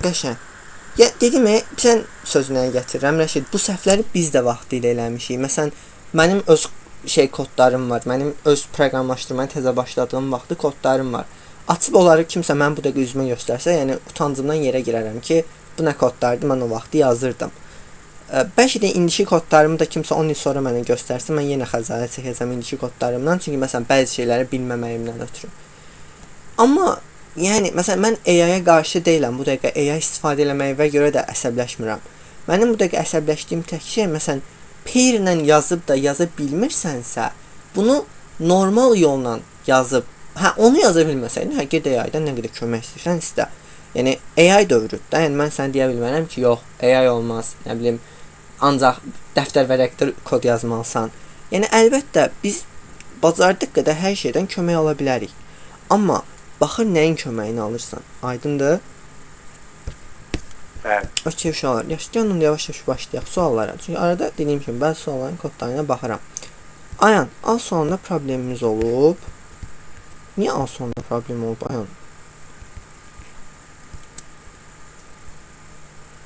Qəşəng. Ya dedim, sən sözünə gətirirəm Rəşid. Bu səhvləri biz də vaxtilə eləmişik. Məsələn, mənim öz kodlarım var. Mənim öz proqramlaşdırmaya təzə başladığım vaxtı kodlarım var. Açıb onları kimsə mən bu dəqiqə üzümə göstərsə, yəni utancımdan yerə girərəm ki, bu nə kodlardı, mən o vaxtı yazırdım. Bəlkə də indiki kodlarımı da kimsə 10 il sonra mənə göstərsə, mən yenə xəcalət çəkəcəm indiki kodlarımdan. Çünki məsələn bəzi şeyləri bilməməyimdən ötürü. Amma yəni məsələn mən AI-ya qarşı deyiləm. Bu dəqiqə AI istifadə eləməyimə görə də əsəbləşmirəm. Mənim bu dəqiqə əsəbləşdiyim tək şey məsələn Pair-lə yazıb da yaza bilmirsənsə, bunu normal yolla yazıb, onu yaza bilməsəydin, get AI-dan nə qədər kömək istəyirsən istə. Yəni AI dövrüdür də. Yəni mən sənə deyə bilmərəm ki, yox, AI olmaz. Nə bilim, ancaq dəftər vərəqdə kod yazmalısan. Yəni əlbəttə biz bacardıq qədər hər şeydən kömək ala bilərik. Amma baxır nəyin köməyini alırsan. Aydındır? Bəli. Okey uşaqlar, gəlin yavaş-yavaş başlayaq suallara. Çünki arada dediyim kimi bəzi sualların kodlarına baxıram. Ayan, A sualında problemimiz olub. Niyə A sualında problem olub Ayan?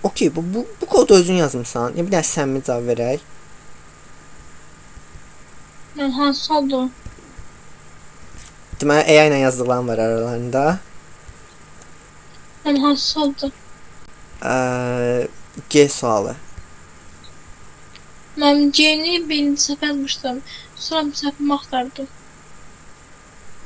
Okey, bu kodu özün yazmısan. Bir dənə səmimi cavab verək. Hansı sualdır? Deməli, AI ilə yazdıqlarım var aralarında. Hansı sualdır? G sualı. Mən G-ni birinci səfər yazmışdım. Sonra bir səhvimi axtardım.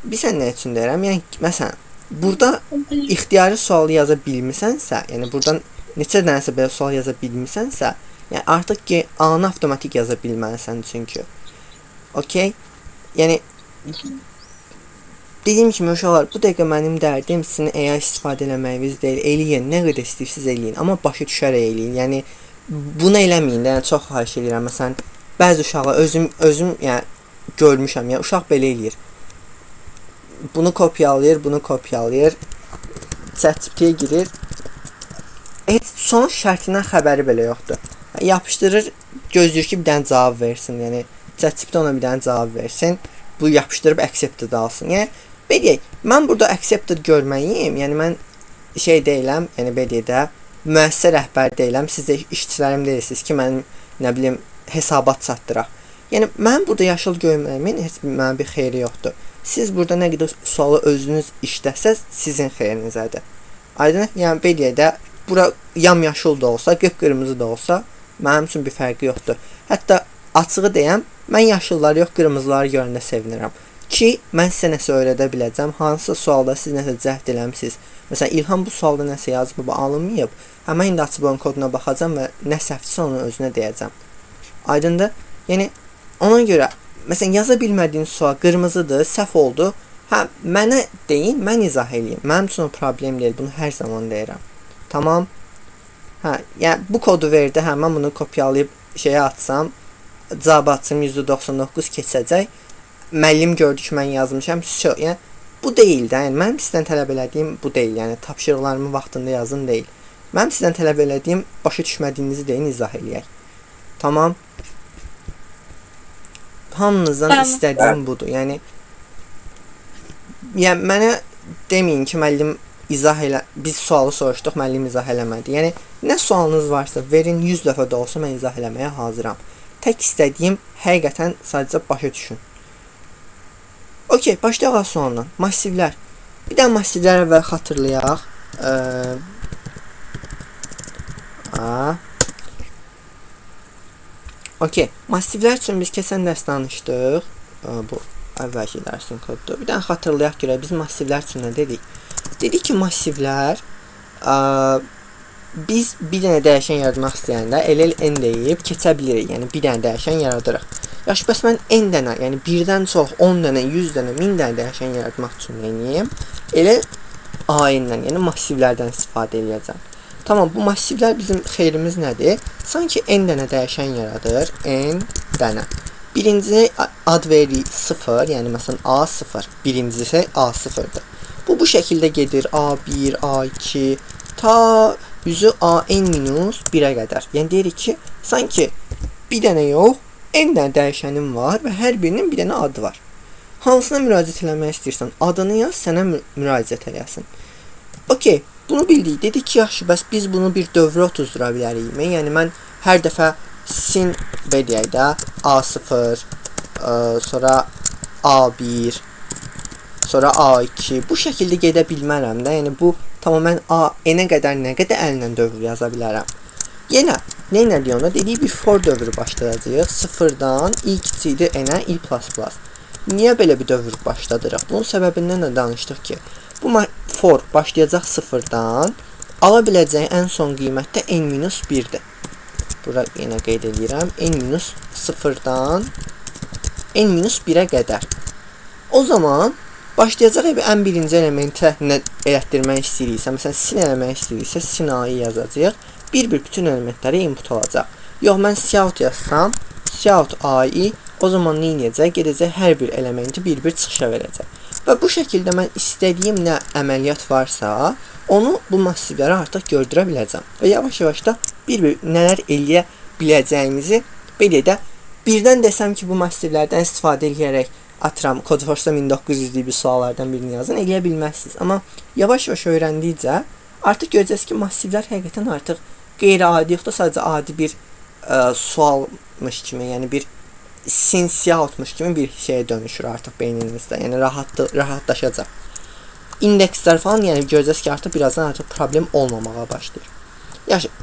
Bilsən nə üçün deyirəm? Yəni, məsələn, burada ixtiyari sualı yaza bilmisənsə, yəni buradan neçə dənəsə belə sual yaza bilmisənsə, yəni artıq ki, A-nı avtomatik yaza bilməlisən çünki. Okey? Yəni, dediyim kimi uşaqlar, bu dəqiqə mənim dərdim sizin AI istifadə eləməyiniz deyil. Eləyin, nə qədər istəyirsiniz eləyin, amma başa düşərək eləyin. Yəni, bunu eləməyin də, yəni çox xahiş edirəm. Məsələn, bəzi uşaqlar özüm yəni görmüşəm, yəni uşaq belə eləyir. Bunu kopyalayır, ChatGPT-yə girir. Heç son şərtindən xəbəri belə yoxdur. Yapışdırır, gözləyir ki, bir dənə cavab versin. Yəni ChatGPT ona bir dənə cavab versin. Bu yapışdırıb accepted alsın. Yəni deyək, mən burada accepted görməyim. Yəni mən şey deyiləm, yəni belə müəssisə rəhbəri deyiləm. Siz də işçilərim deyilsiniz ki, mənim nə bilim hesabat çatdıraq. Yəni mən burada yaşıl görməyimin heç mənə bir xeyri yoxdur. Siz burada nə qədər sualı özünüz işləsəz, sizin xeyrinizədir. Aydın? Yəni belə də bura yamyaşıl da olsa, qıpqırmızı da olsa, mənim üçün bir fərqi yoxdur. Hətta açığı deyəm, mən yaşılları yox, qırmızıları görəndə sevinirəm. Ki, mən sizə nəsə öyrədə biləcəm. Hansısa sualda siz nəsə cəhd eləmisiniz. Məsələn, İlham bu sualda nəsə yazıb, bu alınmayıb. Həmən indi açıb onun koduna baxacam və nə səhvdirsə onu özünə deyəcəm. Aydındır? Yəni, ona görə, məsələn, yaza bilmədiyin sual qırmızıdır, səhv oldu. Mənə deyin, mən izah eləyim. Mənim üçün o problem deyil, bunu hər zaman deyirəm. Tamam? Yəni, bu kodu verdi, mən bunu kopyalayıb şeyə atsam, cavab atsam %99 keçəcək. Müəllim gördü ki, mən yazmışam. Yəni, bu deyil də. Yəni, mənim sizdən tələb elədiyim bu deyil. Yəni, tapşırıqlarımı vaxtında yazın deyil. Mənim sizdən tələb elədiyim başa düşmədiyinizi deyin, izah eləyək. Tamam? Hamınızdan istədiyim budur. Yəni, mənə deməyin ki, müəllim izah elə... Biz sualı soruşduq, müəllim izah eləmədi. Yəni, nə sualınız varsa verin, 100 dəfə də olsa mən izah eləməyə hazıram. Tək istədiyim həqiqətən sadəcə başa düşün. Okey, başlayaq sualdan. Massivlər. Bir də massivləri əvvəl xatırlayaq. Okey, massivlər üçün biz keçən dərs danışdıq. Bu əvvəlki dərsin koddur. Bir dənə xatırlayaq görək, biz massivlər üçün nə dedik? Dedik ki, massivlər biz bir dənə dəyişən yaratmaq istəyəndə n deyib keçə bilirik. Yəni, bir dənə dəyişən yaradırıq. Yaxşı, bəs mən n dənə, yəni birdən çox, 10 dənə, 100 dənə, 1000 dənə dəyişən yaratmaq üçün neyim? Elə A-dən, yəni massivlərdən istifadə edəcəm. Tamam, bu massivlər bizim xeyrimiz nədir? Sanki n dənə dəyişən yaradır, n dənə. Birinci ad veririk 0, yəni məsələn A0, birincisi A0'dır. Bu şəkildə gedir A1, A2, ta üzü AN-1'ə qədər. Yəni deyirik ki, sanki bir dənə yox, n dənə dəyişənim var və hər birinin bir dənə adı var. Hansına müraciət eləmək istəyirsən, adını yaz, sənə müraciət eləsin. Okey, Bunu bildik. Dedik ki, yaxşı, bəs biz bunu bir dövrə otuzdura bilərikmi? Yəni mən hər dəfə sin deyək də A0, sonra A1, sonra A2 bu şəkildə gedə bilmərəm də. Yəni bu tamamilə n-ə qədər nə qədər əllə dövr yaza bilərəm. Yenə nə edirik onda? Dedik bir for dövrü başlayacağıq. 0-dan i kiçikdir n-ə i++. Niyə belə bir dövr başladırıq? Bunun səbəbindən də danışdıq ki, bu for başlayacaq 0-dan, ala biləcəyi ən son qiymət də n-1-dir. Bura yenə qeyd edirəm. n-0-dan n-1-ə qədər. O zaman başlayacaq ən birinci elementə nə elətdirmək istəyiriksə, məsələn, sin eləmək istəyiriksə, sin a-yı yazacaq. Bir-bir bütün elementləri input olacaq. Yox, mən cout yazsam, cout a-yı o zaman nə edəcək? Gedəcək hər bir elementi bir-bir çıxışa verəcək. Və bu şəkildə mən istədiyim nə əməliyyat varsa, onu bu massivlərə artıq gördürə biləcəm. Və yavaş-yavaş da bir-bir nələr eləyə biləcəyimizi belə də birdən desəm ki, bu massivlərdən istifadə edərək atıram, Codeforce 1900 bir suallardan birini yazın, eləyə bilməzsiniz. Amma yavaş-yavaş öyrəndikcə artıq görəcəksiniz ki, massivlər həqiqətən artıq qeyri-adi yox da sadəcə adi bir sualmış kimi, yəni bir sinsiyautmuş kimi bir şeyə dönüşür artıq beyninizdə. Yəni rahatlaşacaq. İndekslər falan, yəni görəcəksiniz ki, artıq birazdan artıq problem olmamağa başlayır.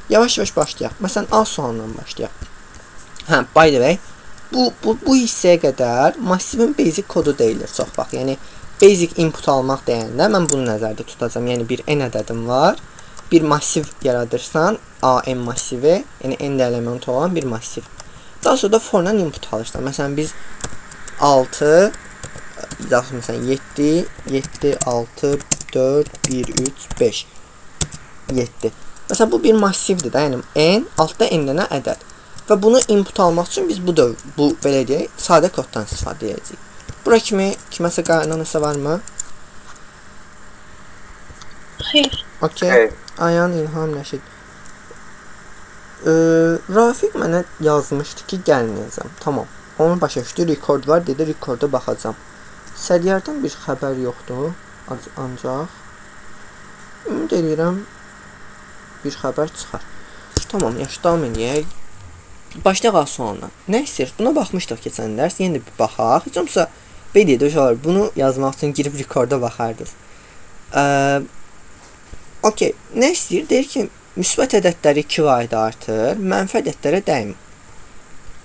Yavaş-yavaş başlayaq. Məsələn, A sualından başlayaq. Hə, by the way, bu hissəyə qədər massivin basic kodu deyilir çox vaxt. Yəni basic input almaq deyəndə mən bunu nəzərdə tutacağam. Yəni bir n ədədim var. Bir massiv yaradırsan, n massivi, yəni n element olan bir massiv. Daha sonra da forla input alırsan. Məsələn biz 6 məsələn 7 7 6 4 1 3 5 7. Məsələn bu bir massivdir də, yəni n altda n-lənə ədəd. Və bunu input almaq üçün biz bu belə deyək, sadə koddan istifadə edəcəyik. Bura kimi kiməsə qaynanəsə varmı? Xeyr. Okay. Ayan, İlham, Nəşid. Rafiq mənə yazmışdı ki, gəlməyəcəm. Tamam. Onun başa düşdü, record var, dedi, rekorda baxacam. Sədiyardan bir xəbər yoxdur, ancaq ümid edirəm bir xəbər çıxar. Tamam, yaxşı, davam edək. Başlayaq A sualından. Nə istəyir? Buna baxmışdıq keçən dərs, yenə də bir baxaq. Heç olmasa belə deyək, bunu yazmaq üçün girib rekorda baxardınız. Okay, nə istəyir? Deyir ki, müsbət ədədləri 2 vahid artır, mənfi ədədlərə dəymir.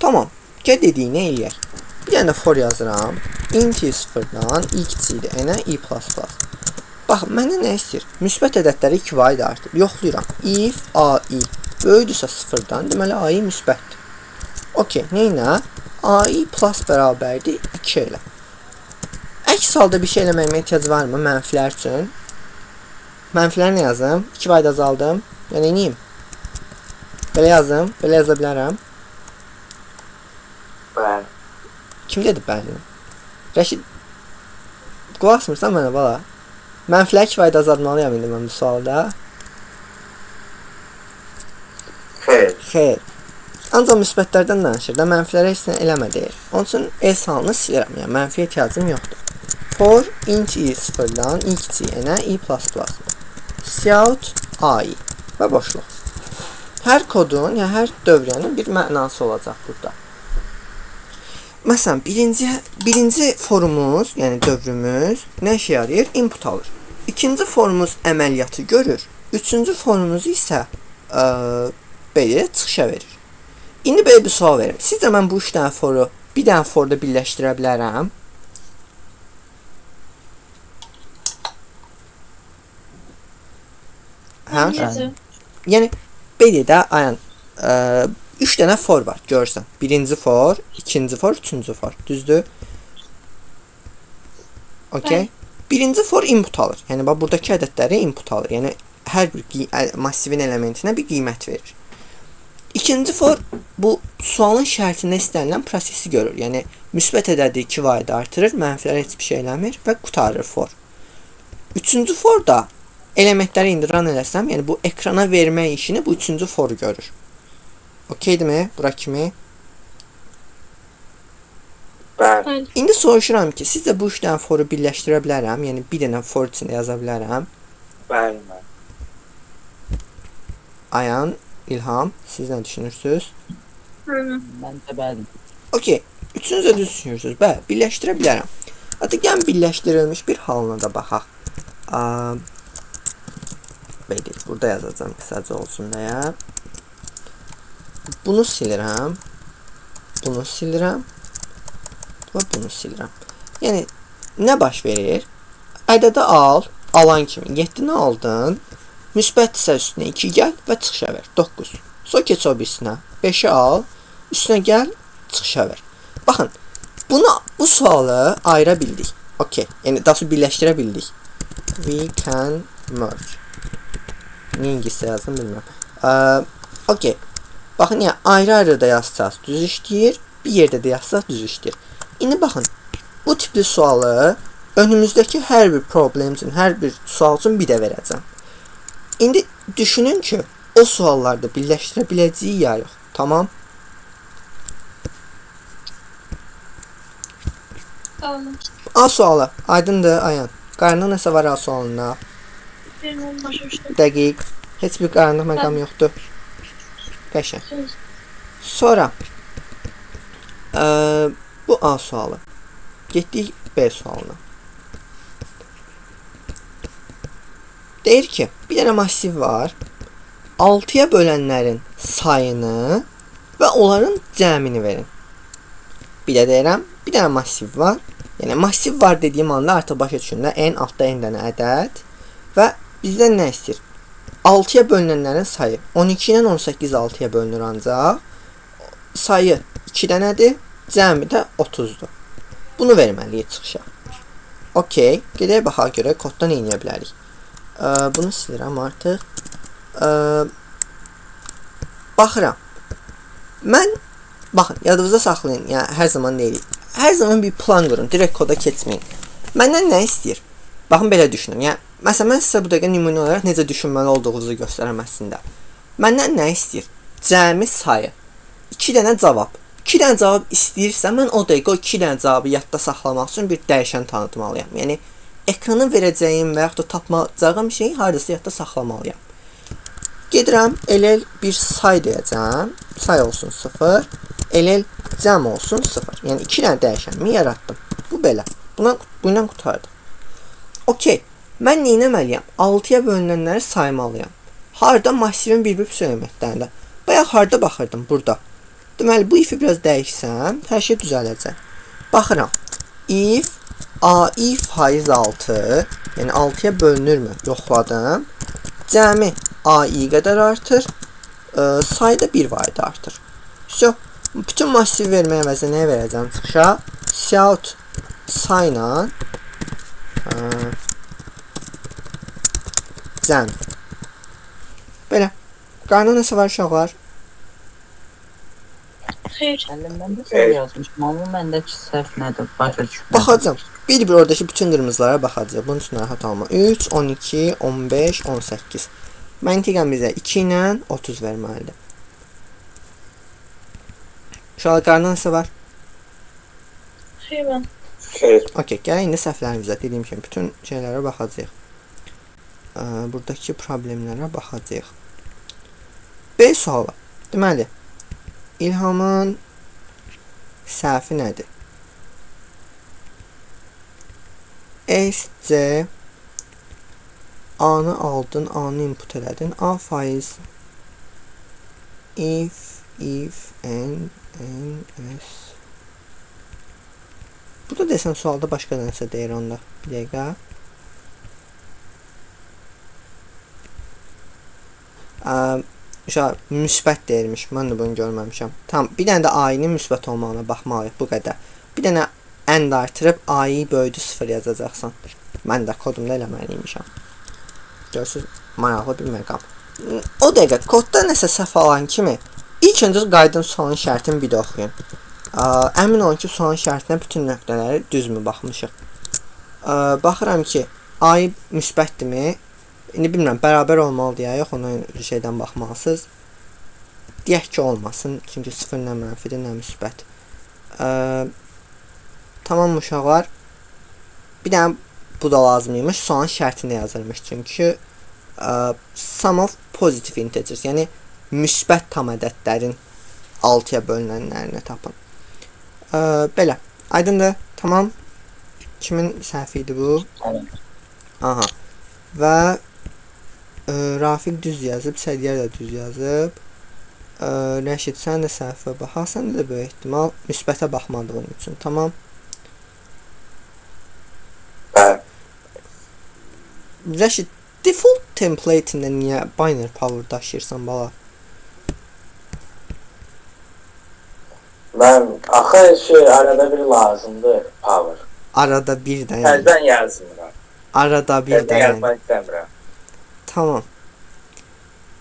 Tamam, gəl dediyini eləyək. Bir dənə for yazıram. Int i 0-dan i kiçikdir n-ə i++. Bax, mənə nə istəyir? Müsbət ədədləri 2 vahid artır. Yoxlayıram. If a-i böyüdürsə 0-dan, deməli a-i müsbətdir. Okay, neynə? a-i plus bərabərdir 2 ilə. Əks halda bir şey eləməyimə ehtiyac varmı mənfilər üçün? Mənfilər nə yazım? 2 vahid azaldım. Yəni neyim? Belə yazım. Belə yaza bilərəm. Bəli. Kim dedi bəli? Rəşid, qulaq asmırsan mənə bala? Mənfilər 2 vahid azalmalıyam indi mən bu sualda. Xeyr. Xeyr. Ancaq müsbətlərdən danışır da, mənfilərə heç nə eləmə deyir. Onun üçün else halını silirəm, yəni mənfiyə ehtiyacım yoxdur. For int i 0-dan i kiçik n-ə i++. Cout a-i və boşluq. Hər kodun, yəni hər dövrənin bir mənası olacaq burada. Məsələn, birinci forumuz, yəni dövrümüz nə işə yarayır? Input alır. İkinci forumuz əməliyyatı görür. Üçüncü forumuz isə belə çıxışa verir. İndi belə bir sual verim. Sizcə mən bu 3 dənə foru bir dənə forda birləşdirə bilərəm? Hə? Yəni belə də ayan 3 dənə for var, görürsən. Birinci for, ikinci for, üçüncü for. Düzdür? Okay. Birinci for input alır. Yəni bax buradakı ədədləri input alır. Yəni hər bir massivin elementinə bir qiymət verir. İkinci for bu sualın şərtində istənilən prosesi görür. Yəni müsbət ədədi 2 vahid artırır, mənfilərə heç bir şey eləmir və qurtarır for. Üçüncü for da elementləri indi run eləsəm, yəni bu ekrana vermək işini bu üçüncü foru görür. Okeydirmi? Bura kimi. Bəli. İndi soruşuram ki, sizcə bu 3 dənə foru birləşdirə bilərəm? Yəni bir dənə for içində yaza bilərəm? Bəli. Ayan, İlham, siz nə düşünürsünüz? Məncə bəli. Okey. Üçünüz də düz düşünürsünüz. Bəli, birləşdirə bilərəm. Hətta gəlin birləşdirilmiş bir halına da baxaq. Belə, burada yazacağım qısaca olsun deyə. Bunu silirəm. Bunu silirəm. Və bunu silirəm. Yəni, nə baş verir? Ədədə al, alan kimi 7-ni aldın, müsbət isə üstünə 2 gəl və çıxışa ver, 9. Sonra keç o birisinə, 5-i al, üstünə gəl, çıxışa ver. Baxın, bu sualı ayıra bildik. Okey, yəni daha sonra birləşdirə bildik. We can merge. Niyə İngiliscə yazdım, bilmirəm. Okey, baxın, yəni ayrı-ayrı da yazsaq düz işləyir, bir yerdə də yazsaq düz işləyir. İndi baxın, bu tipli sualı önümüzdəki hər bir problem üçün, hər bir sual üçün bir də verəcəm. İndi düşünün ki, o suallarda birləşdirə biləcəyik ya yox. Tamam? Tamam. A sualı. Aydındır, Ayan. Qarnında nəsə var A sualında? Benim başa düştüm. Dəqiq. Heç bir qaranlıq məqam yoxdur. Qəşəng. Sonra bu A sualı. Getdik B sualına. Deyir ki, bir dənə massiv var. 6-ya bölənlərin sayını və onların cəmini verin. Bir də deyirəm, bir dənə massiv var. Yəni massiv var dediyim anda artıq başa düşün də n altda n dənə ədəd və bizdən nə istəyir? 6-ya bölünənlərin sayı. 12 ilə 18 6-ya bölünür ancaq. Sayı 2 dənədir, cəmi də 30-dur. Bunu verməliyik çıxışa. Okey, gedək baxaq görə kodda nə edə bilərik. Bunu silirəm artıq. Baxıram. Mən, baxın, yadınızda saxlayın, yəni hər zaman deyirik. Hər zaman bir plan qurun, direkt koda keçməyin. Məndən nə istəyir? Baxın, belə düşünün. Yəni, məsələn, mən sizə bu dəqiqə nümunə olaraq necə düşünməli olduğunuzu göstərəm əslində. Məndən nə istəyir? Cəmi sayı. 2 dənə cavab. 2 dənə cavab istəyirsə, mən o dəqiqə o 2 dənə cavabı yadda saxlamaq üçün bir dəyişən tanıtmalıyam. Yəni, ekrana verəcəyim və yaxud da tapacağım şeyi haradasa yadda saxlamalıyam. Gedirəm, el bir say deyəcəm. Say olsun 0. El cəm olsun 0. Yəni 2 dənə dəyişənimi yaratdım. Bu belə. Bundan qutardım. Okey. Mən nə etməliyəm? 6-ya bölünənləri saymalıyam. Harda massivin bir-bir söyləməklərində. Bayaq harda baxırdım? Burada. Deməli, bu ifi biraz dəyişsəm, hər şey düzələcək. Baxıram. If AI faiz 6, yəni 6-ya bölünürmü? Yoxladım. Cəmi AI qədər artır. Sayda 1 vayda artır. So, bütün massiv verməyə əvəzə nəyə verəcəm çıxışa? Cout sayla cəm. Belə. Qarnında nəsə var uşaqlar? Xeyr. Əlimdən də şey yazmışım, amma məndəki səhv nədir? Başa düşmürəm. Baxacam. Bir oradakı bütün qırmızılara baxacaq. Bunun üçün narahat olma. 3, 12, 15, 18. Məntiqən bizə 2 ilə 30 verməlidir. Uşaqlar qarnında nəsə var? Xeyr mən. Xeyr. Okey, gəlin indi səhvlərimizə dediyim kimi bütün şeylərə baxacağıq. Buradakı problemlərə baxacağıq. B sualı. Deməli, İlhamın səhvi nədir? S, C A-nı aldın, A-nı input elədin. A faiz if, N, S. Burada desən sualda başqa nəsə deyir onda. Bir dəqiqə. Müsbət deyirmiş. Mən də bunu görməmişəm. Tamam, bir dənə də A-nın müsbət olmağına baxmalıyıq bu qədər. Bir dənə n artırıb A-yı böldü 0 yazacaqsan. Mən də kodumda eləməliymişəm. Görürsünüz, maraqlı bir məqam. O dəqiqə kodda nəsə səhv alan kimi ilk öncə qayıdın sualın şərtini bir də oxuyun. Əmin olun ki, sualın şərtinə bütün nöqtələri düzmü baxmışıq. Baxıram ki, A-yı müsbətdirmi? İndi bilmirəm, bərabər olmalıdır ya, yox, ona şeydən baxmalısınız. Deyək ki, olmasın, çünki 0 nə mənfidir, nə müsbət. Tamam uşaqlar. Bir dənə bu da lazım imiş, sualın şərtində yazılmış, çünki sum of positive integers, yəni müsbət tam ədədlərin 6-ya bölünənlərini tapın. Belə. Aydındır? Tamam. Kimin səhvi idi bu? Aha. Və Rafiq düz yazıb, Sədiyar da düz yazıb. Rəşid, sən də səhvə baxaq, sən də böyük ehtimal müsbətə baxmadığın üçün. Tamam. Bəli. Rəşid, default template-ində niyə binary power daşıyırsan bala? Mən axı arada bir lazımdır power. Arada bir də yəni. Təzdən yazmıram. Arada bir də Təzdən yəni. yazmaq istəmirəm. Tamam.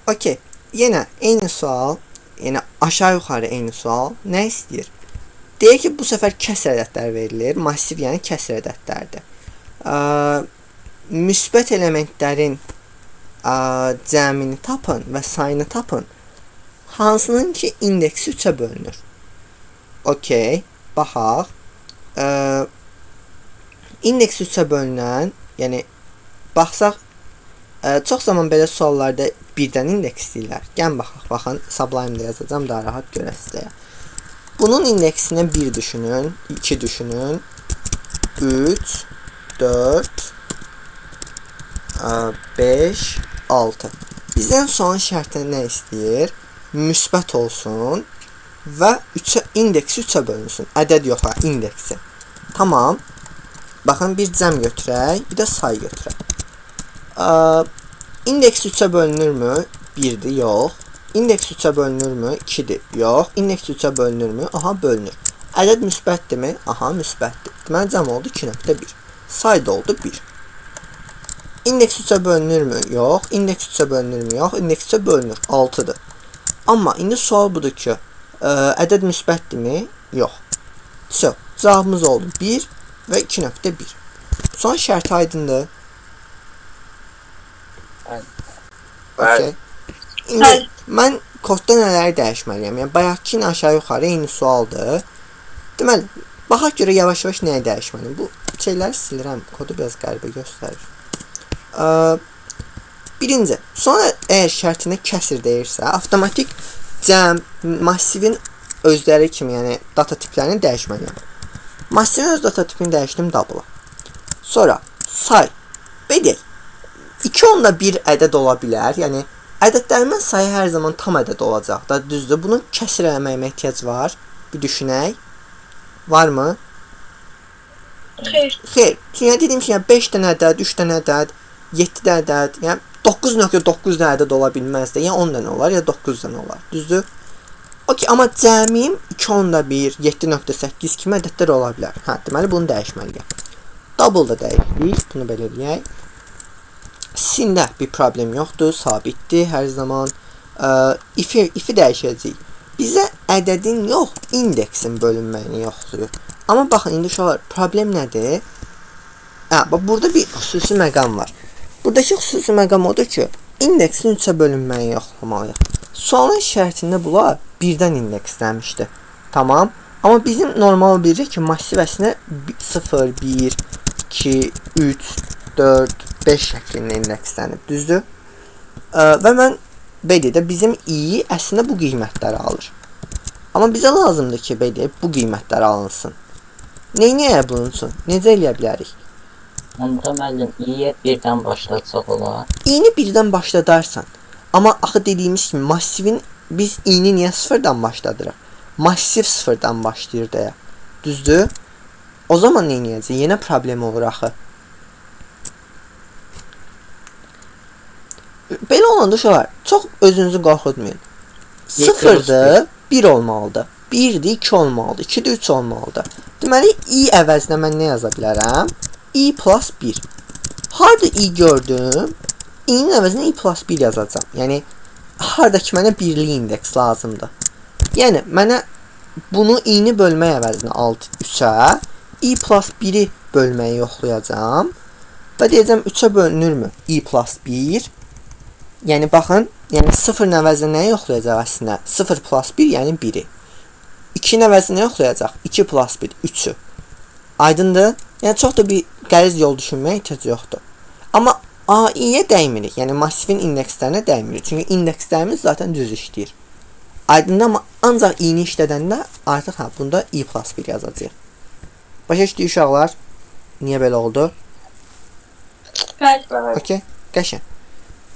Okey. Yenə eyni sual, yəni aşağı yuxarı eyni sual. Nə istəyir? Deyək ki, bu səfər kəsr ədədlər verilir. Massiv yəni kəsr ədədlərdir. Müsbət elementlərin cəmini tapın və sayını tapın. Hansının ki indeksi 3-ə bölünür. Okey. Baxaq. İndeksi 3-ə bölünən, yəni baxsaq, çox zaman belə suallarda birdən indeks deyirlər. Gəlin baxaq, baxın, Sublime-də yazacağam, daha rahat görəsiniz. Bunun indeksinə 1 düşünün, 2 düşünün, 3, 4, 5, 6. Bizdən son şərtdə nə istəyir? Müsbət olsun və indeksi 3-ə bölünsün. Ədəd yox, indeksi. Tamam. Baxın, bir cəm götürək, bir də say götürək. İndeks 3-ə bölünürmü? 1-dir, yox. İndeks 3-ə bölünürmü? 2-dir, yox. İndeks 3-ə bölünürmü? Aha, bölünür. Ədəd müsbətdirmi? Aha, müsbətdir. Deməli, cəm oldu 2.1. Say da oldu 1. İndeks 3-ə bölünürmü? Yox. İndeks 3-ə bölünürmü? Yox. İndeks 3-ə bölünür. 6-dır. Amma indi sual budur ki, ədəd müsbətdirmi? Yox. So, cavabımız oldu 1 və 2.1. Son şərt aydındır. Okay. İndi mən kodda nələri dəyişməliyəm? Yəni bayaqkı aşağı yuxarı eyni sualdır. Deməli, baxaq görə yavaş-yavaş nəyi dəyişməliyəm? Bu şeyləri silirəm. Kodu biraz qəribə göstərir. Birinci, sonra əgər şərtinə kəsr deyirsə, avtomatik cəm massivin özləri kimi, yəni data tiplərini dəyişməliyəm. Massivin öz data tipini dəyişdim double-a. Sonra say. Bedək. 2.1 ədəd ola bilər. Yəni ədədlərimin sayı hər zaman tam ədəd olacaq da, düzdür. Bunun kəsr eləməyimə ehtiyac var. Bir düşünək. Varmı? Xeyr. Xeyr. Çünki dedim ki, 5 dənə ədəd, 3 dənə ədəd, 7 dənə ədəd, yəni 9.9 dənə ədəd ola bilməz də. Ya 10 dənə olar, ya 9 dənə olar. Düzdür? Okey, amma cəmim 2.1, 7.8 kimi ədədlər ola bilər. Hə, deməli bunu dəyişməliyəm. Double da dəyişdik. Bunu belə eləyək. Sində bir problem yoxdur, sabitdir hər zaman. If-i dəyişəcəyik. Bizə ədədin yox, indeksin bölünməyini yoxlayır. Amma baxın, indi uşaqlar, problem nədir? Burada bir xüsusi məqam var. Buradakı xüsusi məqam odur ki, indeksin 3-ə bölünməyini yoxlamalıyıq. Sualın şərtində bunlar birdən indekslənmişdi. Tamam. Amma bizim normal bilirik ki, massiv əslində 0, 1, 2, 3, 4, 5 şəklində indekslənib. Düzdür? Və mən BD-də bizim i əslində bu qiymətləri alır. Amma bizə lazımdır ki, BD bu qiymətləri alınsın. Neyniyək bunun üçün? Necə eləyə bilərik? Onda müəllim, i-yə birdən başlatsaq olar. i-ni birdən başladarsan. Amma axı dediyimiz kimi massivin biz i-ni niyə sıfırdan başladırıq? Massiv sıfırdan başlayır deyə. Düzdür? O zaman neyniyəcək? Yenə problem olur axı. Belə olanda uşaqlar, çox özünüzü qorxutmayın. 0-dır, 1 olmalıdır. 1-dir, 2 olmalıdır. 2-dir, 3 olmalıdır. Deməli, i əvəzinə mən nə yaza bilərəm? i plus 1. Harada i gördüm? i-nin əvəzinə i plus 1 yazacağam. Yəni, harada ki mənə birlik indeks lazımdır. Yəni, mənə bunu i-ni bölmək əvəzinə 3-ə, i plus 1-i bölməyi yoxlayacağam. Və deyəcəm, 3-ə bölünürmü? i plus 1. Yəni, baxın, yəni 0-ın əvəzinə nəyə yoxlayacaq əslində? 0 plus 1, yəni 1-i. 2-nin əvəzinə yoxlayacaq? 2 plus 1, 3-ü. Aydındır? Yəni, çox da bir qəliz yol düşünməyə ehtiyac yoxdur. Amma AI-yə dəymirik. Yəni massivin indekslərinə dəymirik. Çünki indekslərimiz zaten düz işləyir. Aydındır, amma ancaq i-ni işlədəndə artıq bunda i+1 yazacağıq. Başa düşdük uşaqlar? Niyə belə oldu? Bəli. Okey, qəşəng.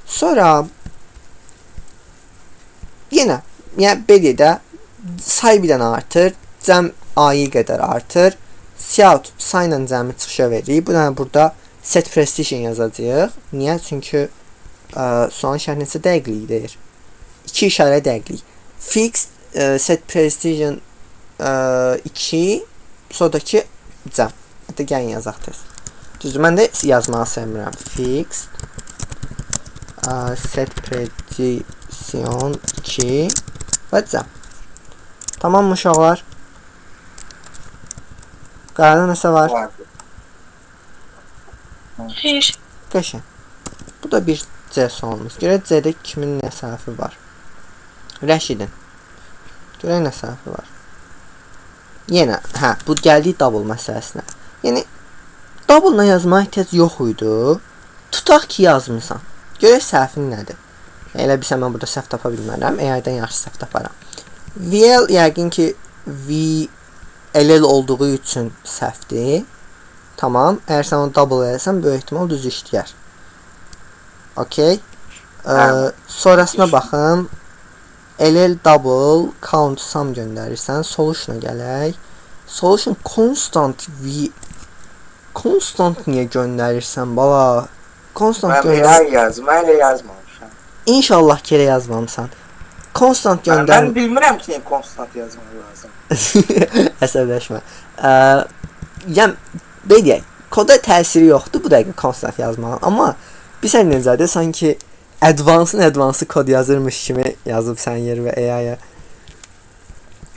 Sonra yenə, yəni belə də say bir dənə artır, cəm AI qədər artır. Cout sayla cəmi çıxışa veririk. Bu dənə burada set precision yazacağıq. Niyə? Çünki sualın şərh neçə dəqiqlik deyir? 2 işarə dəqiqlik. Fixed set precision 2 sonraki cəm. Hətta gəlin yazaq tez. Düzdür, mən də yazmağı sevmirəm. Fixed set precision 2 və cəm. Tamam mı uşaqlar? Qarada nəsə var? Xeyr. Qəşəng. Bu da bir C sualımız. Görək C-də kimin nə səhvi var? Rəşidin. Görək nə səhvi var. Yenə, bu gəldik double məsələsinə. Yəni, double-la yazmağa ehtiyac yox idi. Tutaq ki, yazmısan. Görək səhvin nədir? Elə bilsə mən burada səhv tapa bilmərəm. AI-dən yaxşı səhv taparam. VL yəqin ki, VLL olduğu üçün səhvdir. Tamam. Əgər sən onu double eləsən, böyük ehtimal düz işləyər. Okey. Sonrasına baxım. LL double count sum göndərirsən. Solution'a gələk. Solution constant V. Constant niyə göndərirsən bala? Constant göndər. Mən elə yazmamışam. İnşallah ki elə yazmamısan. Constant göndər. Mən bilmirəm ki, constant yazmaq lazım. Əsəbləşmə. Yəni belə koda təsiri yoxdur bu dəqiqə constant yazmağın, amma bilsən necədir? Sanki advanced kod yazırmış kimi yazıb sən yer və AI-ya.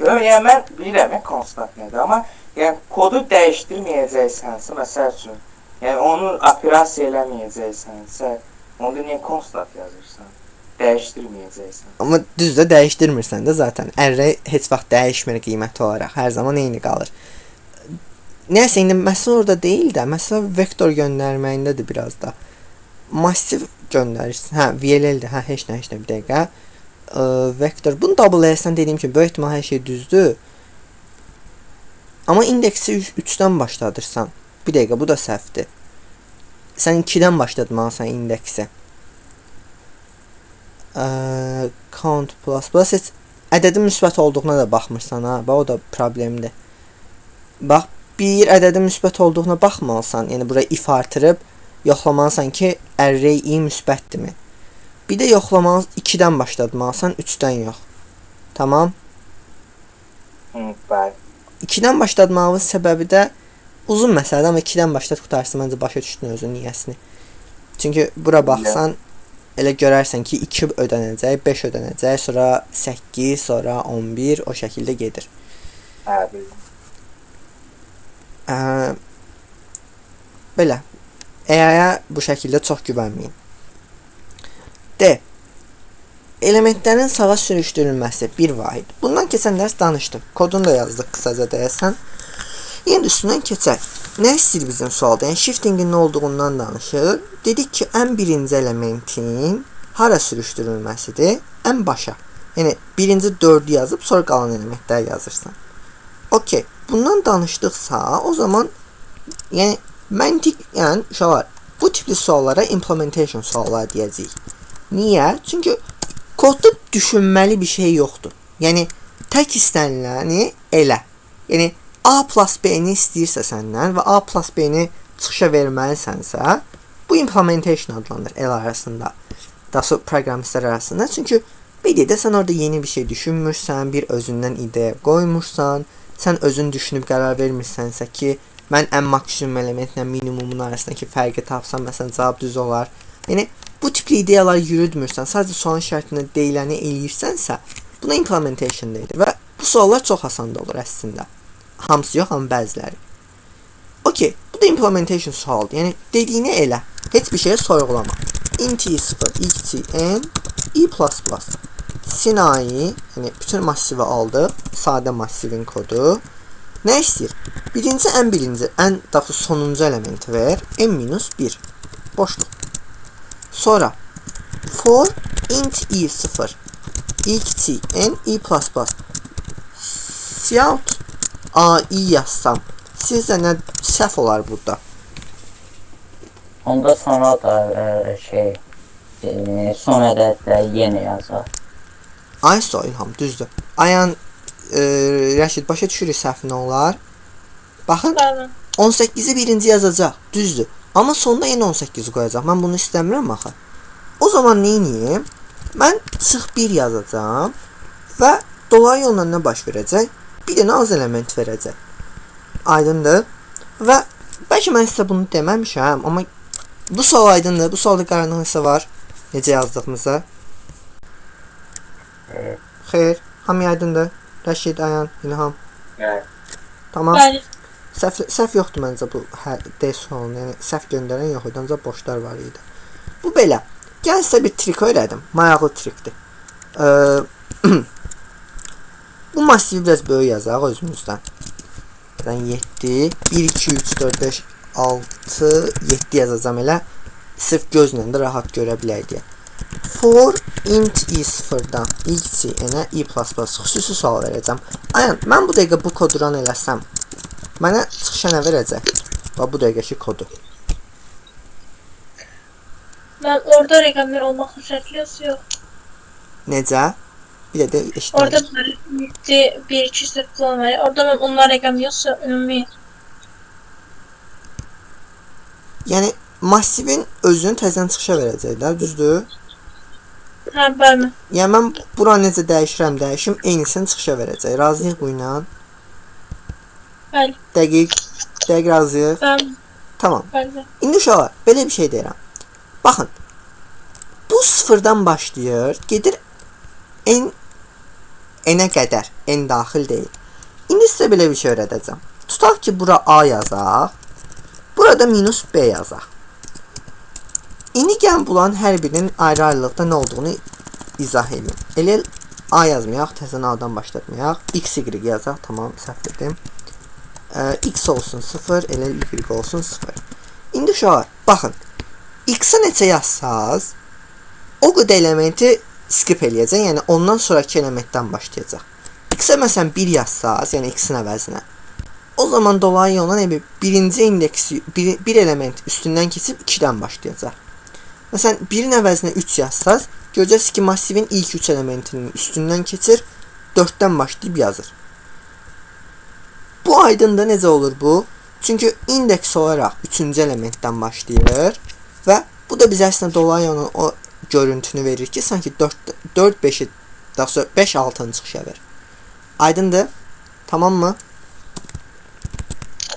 Yox, yəni mən bilirəm constant nədir, amma yəni kodu dəyişdirməyəcəksənsə, məsəl üçün, yəni onu operasiya eləməyəcəksənsə, onda niyə constant yazırsan? Dəyişdirməyəcəksən. Amma düzdür, dəyişdirmirsən də zaten. Array heç vaxt dəyişmir qiyməti olaraq. Hər zaman eyni qalır. Nəysə, indi məsələ orada deyil də, məsələ vektor göndərməyindədir biraz da. Massiv göndərirsən. VLL-dir. Heç nə, bir dəqiqə. Vektor. Bunu double eləsən dediyim ki, böyük ehtimal hər şey düzdür. Amma indeksi 3-dən başladırsan. Bir dəqiqə, bu da səhvdir. Sən 2-dən başladmalısan indeksi. Count plus heç ədədin müsbət olduğuna da baxmırsan ha. Bax, o da problemdir. Bax, bir ədədin müsbət olduğuna baxmalısan. Yəni bura if artırıb yoxlamalısan ki, array i müsbətdirmi? Bir də yoxlamalı 2-dən başlatmalısan, 3-dən yox. Tamam? Bəli. 2-dən başlatmağımız səbəbi də uzun məsələdir, amma 2-dən başlat qutarsın, məncə başa düşdün özün niyəsini. Çünki bura baxsan, elə görərsən ki, 2 ödənəcək, 5 ödənəcək, sonra 8, sonra 11, o şəkildə gedir. Hə, bildim. Belə. AI-ya bu şəkildə çox güvənməyin. D. Elementlərin sağa sürüşdürülməsi bir vahid. Bundan keçən dərs danışdıq. Kodunu da yazdıq qısaca deyəsən. Yəni üstündən keçək. Nə istəyir bizim sualda? Yəni shiftingin nə olduğundan danışır. Dedik ki, ən birinci elementin hara sürüşdürülməsidir? Ən başa. Yəni birinci 4-ü yazıb sonra qalan elementləri yazırsan. Okey. Bundan danışdıqsa, o zaman yəni məntiq, yəni uşaqlar, bu tipli suallara implementation sualları deyəcəyik. Niyə? Çünki kodda düşünməli bir şey yoxdur. Yəni tək istəniləni elə. Yəni A plus B-ni istəyirsə səndən və A plus B-ni çıxışa verməlisənsə, bu implementation adlanır el arasında. Daha sonra proqramistlər arasında. Çünki bir də sən orada yeni bir şey düşünmürsən, bir özündən ideya qoymursan, sən özün düşünüb qərar vermirsənsə ki, mən ən maksimum elementlə minimumun arasındakı fərqi tapsam, məsələn, cavab düz olar. Yəni, bu tipli ideyaları yürütmürsən, sadəcə sualın şərtində deyiləni eləyirsənsə, buna implementation deyilir və bu suallar çox asan da olur əslində. Hamısı yox, amma bəziləri. Okey, bu da implementation sualdır. Yəni, dediyini elə. Heç bir şeyə sorğulama. Int i0, xt, n, i++. Sinai, yəni bütün massivi aldıq. Sadə massivin kodu. Nə istəyir? Birinci, ən sonuncu elementi ver. n-1. Boşluq. Sonra for int i0 i kiçik n i++. Cout ai yazsam sizcə nə səhv olar burada? Onda sonra da son ədəddə yenə yazar. Ay İlham, düzdür. Ayan Rəşid başa düşürük səhv nə olar? Baxın, Bəli. 18-i birinci yazacaq, düzdür. Amma sonda yenə 18-i qoyacaq. Mən bunu istəmirəm axı. O zaman nə edeyim? Mən sıx 1 yazacağam və dolayı yolla nə baş verəcək? Bir dənə az element verəcək. Aydındır? Və bəlkə mən sizə bunu deməmişəm, amma bu sual aydındır. Bu sualda qaranlıq hissə var. Necə yazdığımıza. Xeyr, hamı aydındır. Rəşid, Ayan, İlham. Yəni, Tamam. Bəli. Səhv yoxdur məncə bu D sualının. Yəni səhv göndərən yox idi, ancaq boşlar var idi. Bu belə. Gəl sizə bir trik öyrədim. Maraqlı trikdir. Bu massivi biraz böyük yazaq özümüzdən. 7, 1, 2, 3, 4, 5, 6, 7 yazacağam elə. Sırf gözlə də rahat görə bilək deyə. For int i0-dan x-ə i++ xüsusi sual verəcəm. Ayan, mən bu dəqiqə bu kodu run eləsəm, mənə çıxışa nə verəcək? Və bu dəqiqəki kodu. Mən orada rəqəmlər olmaqla şərtli yox. Necə? Bir də Orada eşitmədim. 7, 1, 2, 3, 4 falan var. Orada mən onlar rəqəm yoxsa ümumi. Yəni massivin özünü təzədən çıxışa verəcəklər, düzdür? Hə, bəli. Yəni mən bura necə dəyişirəm, eynisini çıxışa verəcək. Razıyıq bu ilə? Bəli. Dəqiq razıyıq. Bəli. Tamam. Bəli. İndi uşaqlar, belə bir şey deyirəm. Baxın. Bu sıfırdan başlayır, gedir n-ə qədər, n daxil deyil. İndi sizə belə bir şey öyrədəcəm. Tutaq ki, bura A yazaq, burada minus B yazaq. İndi gəlin bunların hər birinin ayrı-ayrılıqda nə olduğunu izah edeyim. Elə A yazmayaq, təzən A-dan başlatmayaq. X, Y yazaq, tamam, səhv dedim. X olsun 0, elə Y olsun 0. İndi uşaqlar, baxın. X-ə neçə yazsaz, o qədər elementi skip eləyəcək, yəni ondan sonraki elementdən başlayacaq. X-ə məsələn 1 yazsaz, yəni X-in əvəzinə, o zaman dolayı yolla birinci indeksi, bir element üstündən keçib 2-dən başlayacaq. Məsələn, 1-in əvəzinə 3 yazsaz, görəcəksiniz ki, massivin ilk 3 elementinin üstündən keçir, 4-dən başlayıb yazır. Bu aydındır, necə olur bu? Çünki indeks olaraq 3-cü elementdən başlayır və bu da bizə əslində dolayı yolla o görüntünü verir ki, sanki 4-5-i, daha sonra 5-6-nı çıxışa verir. Aydındır? Tamam mı?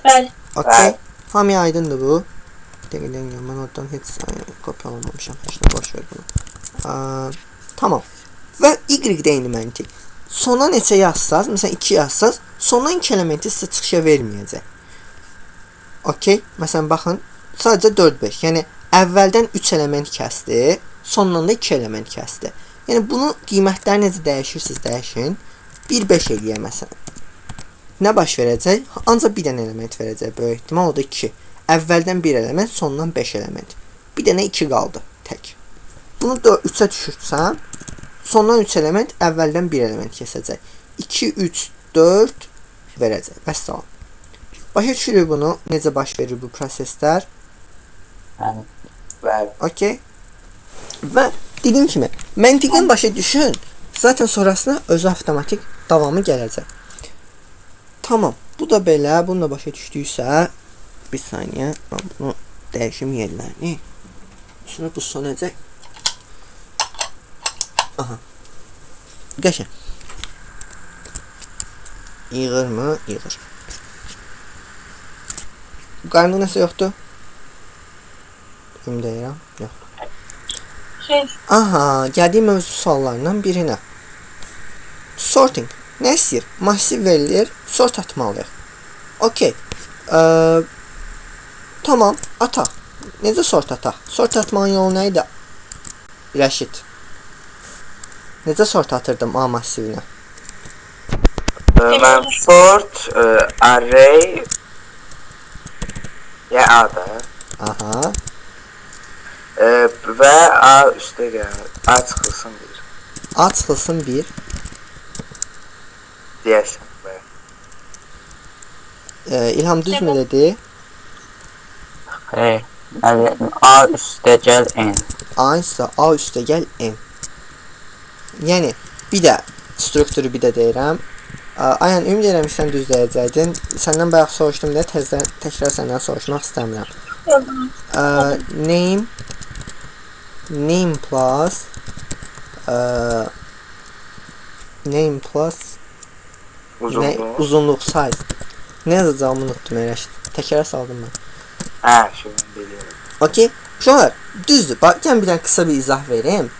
Bəli. Okey. Hamıya aydındır bu. Dəqiqdən gəl, mən oradan heç kopyalamamışam. Heç nə boş ver bunu. Tamam. Və Y-də eyni məntiq. Sona neçə yazsaz, məsələn 2 yazsaz, sondan 2 elementi sizə çıxışa verməyəcək. Okey. Məsələn, baxın, sadəcə 4-5. Yəni, əvvəldən 3 element kəsdi, sondan da 2 element kəsdi. Yəni, bunu qiymətləri necə dəyişirsiniz, dəyişin. 1-5 eləyək, məsələn. Nə baş verəcək? Ancaq bir dənə element verəcək, böyük ehtimal, o da 2. Əvvəldən 1 element, sondan 5 element. Bir dənə 2 qaldı, tək. Bunu 3-ə düşürsəm, sondan 3 element, əvvəldən 1 element kəsəcək. 2, 3, 4 verəcək. Vəssalam. Başa düşürük bunu, necə baş verir bu proseslər. bəli. Okey. Və dediyim kimi, məntiqən başa düşün, zaten sonrasına özü avtomatik davamı gələcək. Tamam, bu da belə, bunu da başa düşdüksə, bir saniyə, mən bunu dəyişim yerlərini. Sonra bu sönəcək. Aha. Qəşəng. Yığır mı? Yığır. Qarnı nəsə yoxdur? Ümid edirəm, yox. Aha, gəldiyi mövzu suallarından birinə. Sorting. Nə istəyir? Massiv verilir, sort atmalıyıq. Okey. Tamam, ataq. Necə sort ataq? Sort atmanın yolu nə idi? Rəşid. Necə sort atırdım A massivinə? Mən sort, array, ya A da. Aha. Və A üstə gəlir. A çıxılsın 1. A çıxılsın 1. Deyəsən. Və İlham düzmü dedi? Xeyr. A üstə gəl N. A isə A üstə gəl N. Yəni bir də strukturu bir də deyirəm. Ayən ümid edirəm ki, sən düzləyəcəkdin. Səndən bayaq soruşdum deyə təkrar səndən soruşmaq istəmirəm. Name plus uzunluq size. Nə yazacağımı unutdum elə. Təkrar saldım mən. Şöyle biliyorum. Okey. Uşaqlar, düzdür. Bax, gəlin bir dənə qısa bir izah verim.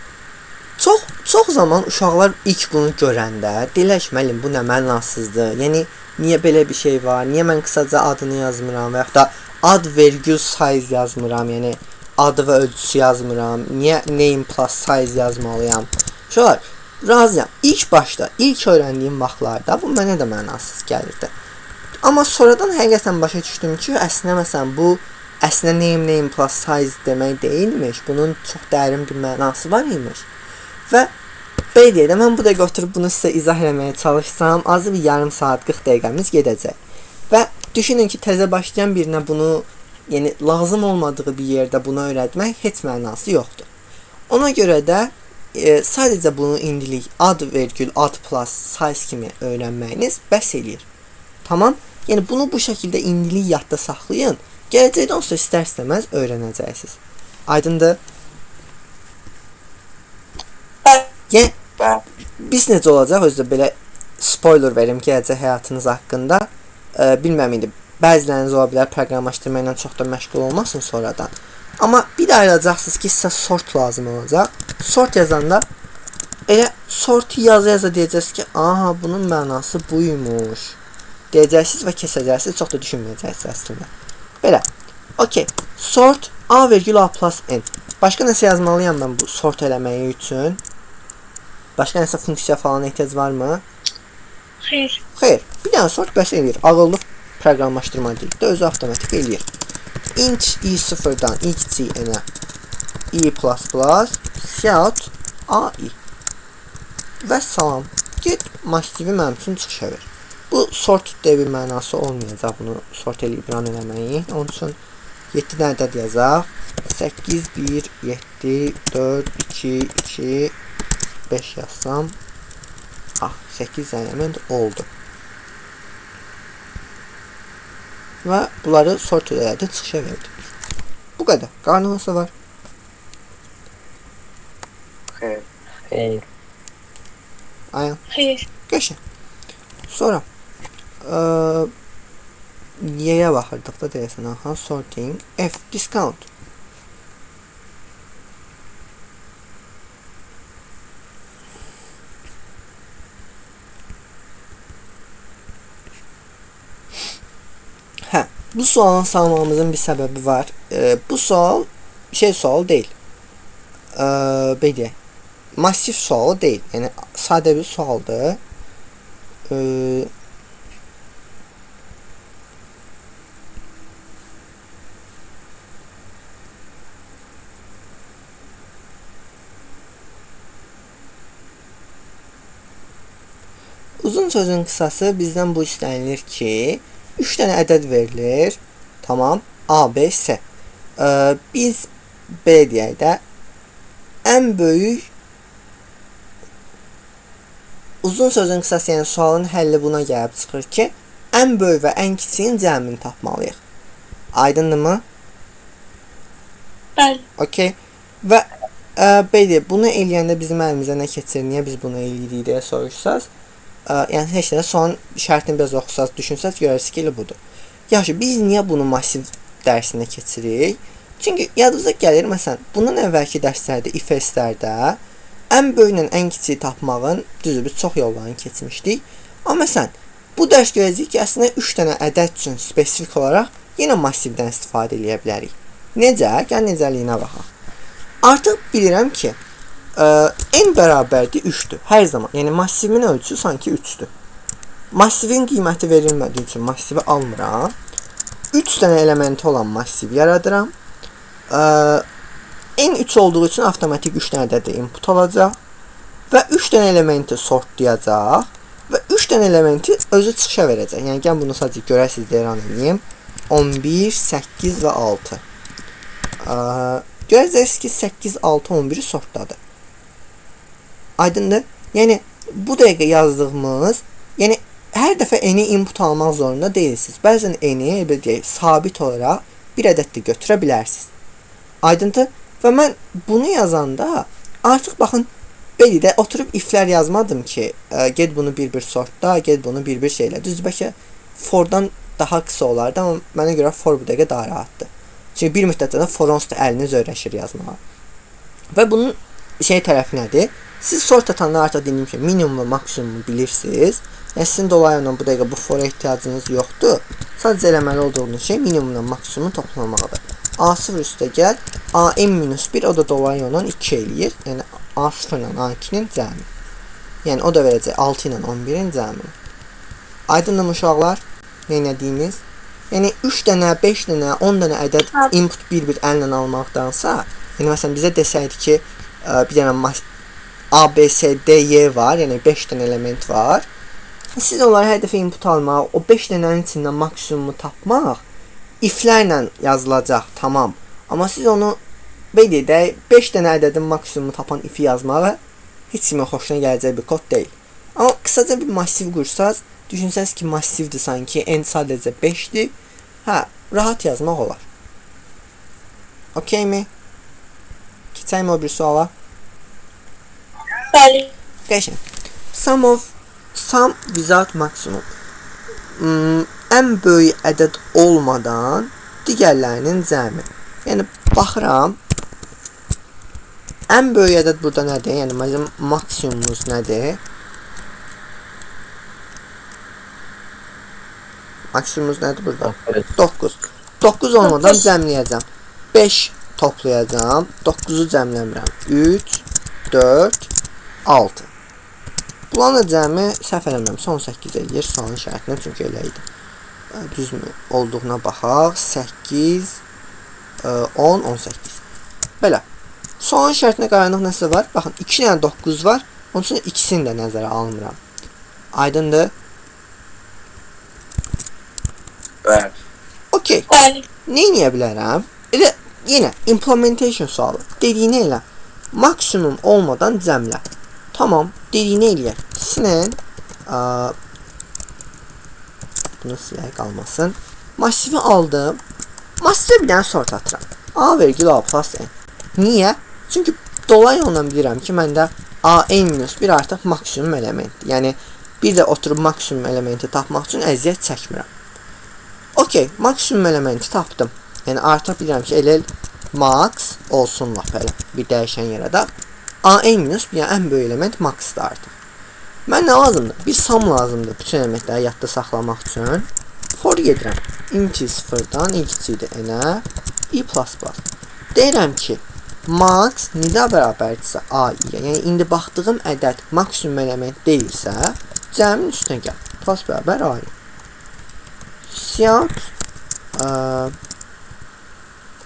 Çox zaman uşaqlar ilk bunu görəndə deyirlər ki, müəllim, bu nə mənasızdır. Yəni niyə belə bir şey var? Niyə mən qısaca adını yazmıram və yaxud da ad vergül size yazmıram? Yəni adı və ölçüsü yazmıram. Niyə name plus size yazmalıyam? Uşaqlar, razıyam. İlk başda, ilk öyrəndiyim vaxtlarda bu mənə də mənasız gəlirdi. Amma sonradan həqiqətən başa düşdüm ki, əslində məsələn bu name plus size demək deyilmiş. Bunun çox dərin bir mənası var imiş. Və belə deyək də, mən bu da götürüb bunu sizə izah eləməyə çalışsam, azı bir yarım saat, 40 dəqiqəmiz gedəcək. Və düşünün ki, təzə başlayan birinə bunu, yəni lazım olmadığı bir yerdə bunu öyrətmək heç mənası yoxdur. Ona görə də sadəcə bunu indilik ad vergül, ad plus, size kimi öyrənməyiniz bəs eləyir. Tamam? Yəni bunu bu şəkildə indilik yadda saxlayın. Gələcəkdən sonra istər-istəməz öyrənəcəksiniz. Aydındır? Yəni, biz necə olacaq, özdə belə spoiler verim gələcək həyatınız haqqında. Bilməm indi, bəziləriniz ola bilər proqramlaşdırma ilə çox da məşğul olmasın sonradan. Amma bir də ayıracaqsınız ki, sizə sort lazım olacaq. Sort yazanda elə sortu yaza deyəcəksiniz ki, aha, bunun mənası buymuş. Deyəcəksiniz və keçəcəksiniz, çox da düşünməyəcəksiniz əslində. Belə, okey, sort A vergül A plus N. Başqa nəsə yazmalıyam mən bu sort eləməyi üçün? Başqa nəsə funksiya falan ehtiyac varmı? Xeyr. Xeyr, bir dənə sort bəs eləyir. Ağıllı proqramlaşdırma deyilik də özü avtomatik eləyir. Int i0-dan xc-nə i++ count ai. Və salam. Get massivi mənim üçün çıxışa ver. Bu sort deyə bir mənası olmayacaq bunu sort eləyib run eləməyi. Onun üçün 7 dənə ədəd yazaq. 8, 1, 7, 4, 2, 2, 5 yazsam. 8 element oldu. Və bunları sort elədi, çıxışa verdi. Bu qədər. Qarnınızda var. Xeyr. Ayən. Xeyr. Qəşəng. Sonra Y-yə baxırdıq da deyəsən, aha, sorting, F, discount. Hə, bu sualın salmamızın bir səbəbi var. Bu sual sual deyil. Belə massiv sual deyil. Yəni sadə bir sualdır. Uzun sözün qısası bizdən bu istənilir ki, 3 dənə ədəd verilir. Tamam. A, B, S. Biz B deyək də ən böyük uzun sözün qısası, yəni sualın həlli buna gəlib çıxır ki, ən böyük və ən kiçiyin cəmini tapmalıyıq. Aydındırmı? Bəli. Okay. Və belə bunu eləyəndə bizim əlimizə nə keçir? Niyə biz bunu eləyirik deyə soruşsaz, yəni heç nə son şərtini biraz oxusaz, düşünsəz görərsiniz ki, elə budur. Yaxşı, biz niyə bunu massiv dərsinə keçirik? Çünki yadınıza gəlir, məsələn, bunun əvvəlki dərslərdə, İFS-lərdə ən böyüklə ən kiçiyi tapmağın düzdür, biz çox yollarını keçmişdik. Amma məsələn, bu dərs görəcəyik ki, əslində 3 dənə ədəd üçün spesifik olaraq yenə massivdən istifadə edə bilərik. Necə? Gəl necəliyinə baxaq. Artıq bilirəm ki, n bərabərdir 3-dür hər zaman. Yəni massivin ölçüsü sanki 3-dür. Massivin qiyməti verilmədiyi üçün massivi almıram. 3 dənə elementi olan massiv yaradıram. n 3 olduğu üçün avtomatik 3 dənə ədəd input alacaq və 3 dənə elementi sortlayacaq və 3 dənə elementi özü çıxışa verəcək. Yəni gəlin bunu sadəcə görəsiniz deyə ran edeyim. 11, 8 və 6. Görəcəksiniz ki 8, 6, 11-i sortladı. Aydındır? Yəni bu dəqiqə yazdığımız, yəni hər dəfə n-i input almaq zorunda deyilsiniz. Bəzən n-i deyək, sabit olaraq bir ədəd də götürə bilərsiniz. Aydındır? Və mən bunu yazanda artıq baxın belə də oturub iflər yazmadım ki, get bunu bir-bir sortla, get bunu bir-bir şeylə. Düzdür, bəlkə fordan daha qısa olardı, amma mənə görə for bu dəqiqə daha rahatdır. Çünki bir müddətdə for onsuz da əliniz öyrəşir yazmağa. Və bunun tərəfi nədir? Siz sort atanda artıq dediyim ki, minimum və maksimumu bilirsiniz. Yəni sizin dolayla bu dəqiqə bu fora ehtiyacınız yoxdur. Sadəcə eləməli olduğunuz şey minimumla maksimumu toplamaqdır. A0 üstə gəl, AM-1 o da dolayla 2 eləyir. Yəni A0 ilə A2-nin cəmi. Yəni o da verəcək 6 ilə 11-in cəmini. Aydındır uşaqlar? Neynədiyimiz? Yəni 3 dənə, 5 dənə, 10 dənə ədəd input bir-bir əllə almaqdansa, yəni məsələn bizə desəydi ki, bir dənə A, B, C, D, Y var, yəni 5 dənə element var. Siz onları hər dəfə input almaq, o 5 dənənin içindən maksimumu tapmaq iflərlə yazılacaq, tamam. Amma siz onu belə də 5 dənə ədədin maksimumu tapan ifi yazmağı heç kimin xoşuna gələcək bir kod deyil. Amma qısaca bir massiv qursaz, düşünsəz ki, massivdir sanki, n sadəcə 5-dir. Hə, rahat yazmaq olar. Okey mi? Keçəyim o bir suala. Bəli. Qəşəng. Sum without maximum. Ən böyük ədəd olmadan digərlərinin cəmi. Yəni baxıram. Ən böyük ədəd burada nədir? Yəni bizim maksimumumuz nədir? Maksimumumuz nədir burada? 9. 9 olmadan cəmləyəcəm. 5 toplayacağam. 9-u cəmləmirəm. 3, 4, 6. Bunların cəmi səhv eləmirəmsə 18 eləyir sualın şərtinə, çünki elə idi. Düzmü olduğuna baxaq. 8, 10, 18. Belə. Sualın şərtinə qaranlıq nəsə var? Baxın, 2 dənə 9 var. Onun üçün ikisini də nəzərə almıram. Aydındır? Bəli. Okey. Bəli. Nə edə bilərəm? Elə yenə implementation sualı. Dediyini elə. Maksimum olmadan cəmlə. Tamam, dediyini eləyək. Sinən bunu silək qalmasın. Massivi aldım. Massivə bir dənə sort atıram. A vergül A plus N. Niyə? Çünki dolay ondan bilirəm ki, məndə AN-1 artıq maksimum elementdir. Yəni, bir də oturub maksimum elementi tapmaq üçün əziyyət çəkmirəm. Okey, maksimum elementi tapdım. Yəni, artıq bilirəm ki, elə max olsun lap elə. Bir dəyişən yerə də. AN-1, yəni ən böyük element max-dır artıq. Mən nə lazımdır? Bir sum lazımdır bütün elementləri yadda saxlamaq üçün. For gedirəm. Int 0-dan ilk kiçikdir n-ə i++. Deyirəm ki, max nidə bərabərdirsə a-yə. Yəni, indi baxdığım ədəd maksimum element deyilsə, cəmin üstünə gəl. Plus bərabər a-yə. Count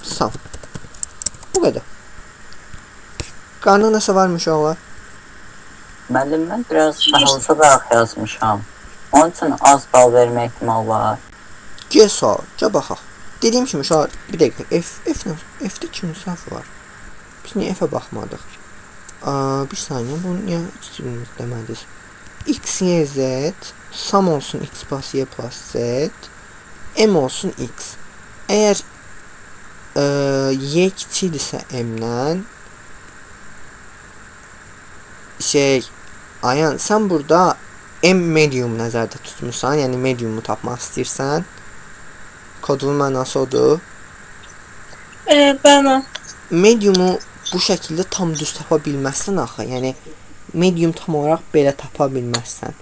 sum. Bu qədər. Qarnı nəsə varmış olar? Müəllim, mən biraz sağlıqlaraq yazmışam. Onun üçün az bal vermə ehtimal var. G sual, gəl baxaq. Dediyim kimi uşaq, bir dəqiqə, F-də kimin səhvi var? Biz niyə F-ə baxmadıq? Bir saniyə, bunu niyə istəyimiz demədiniz? X, Y, Z, sum olsun X plus Y plus Z, M olsun X. Əgər Y kiçikdirsə M-dən, Ayan, sən burada M medium nəzərdə tutmuşsan, yəni mediumu tapmaq istəyirsən. Kodun mənası odur. Bəli. Mediumu bu şəkildə tam düz tapa bilməzsən axı. Yəni medium tam olaraq belə tapa bilməzsən.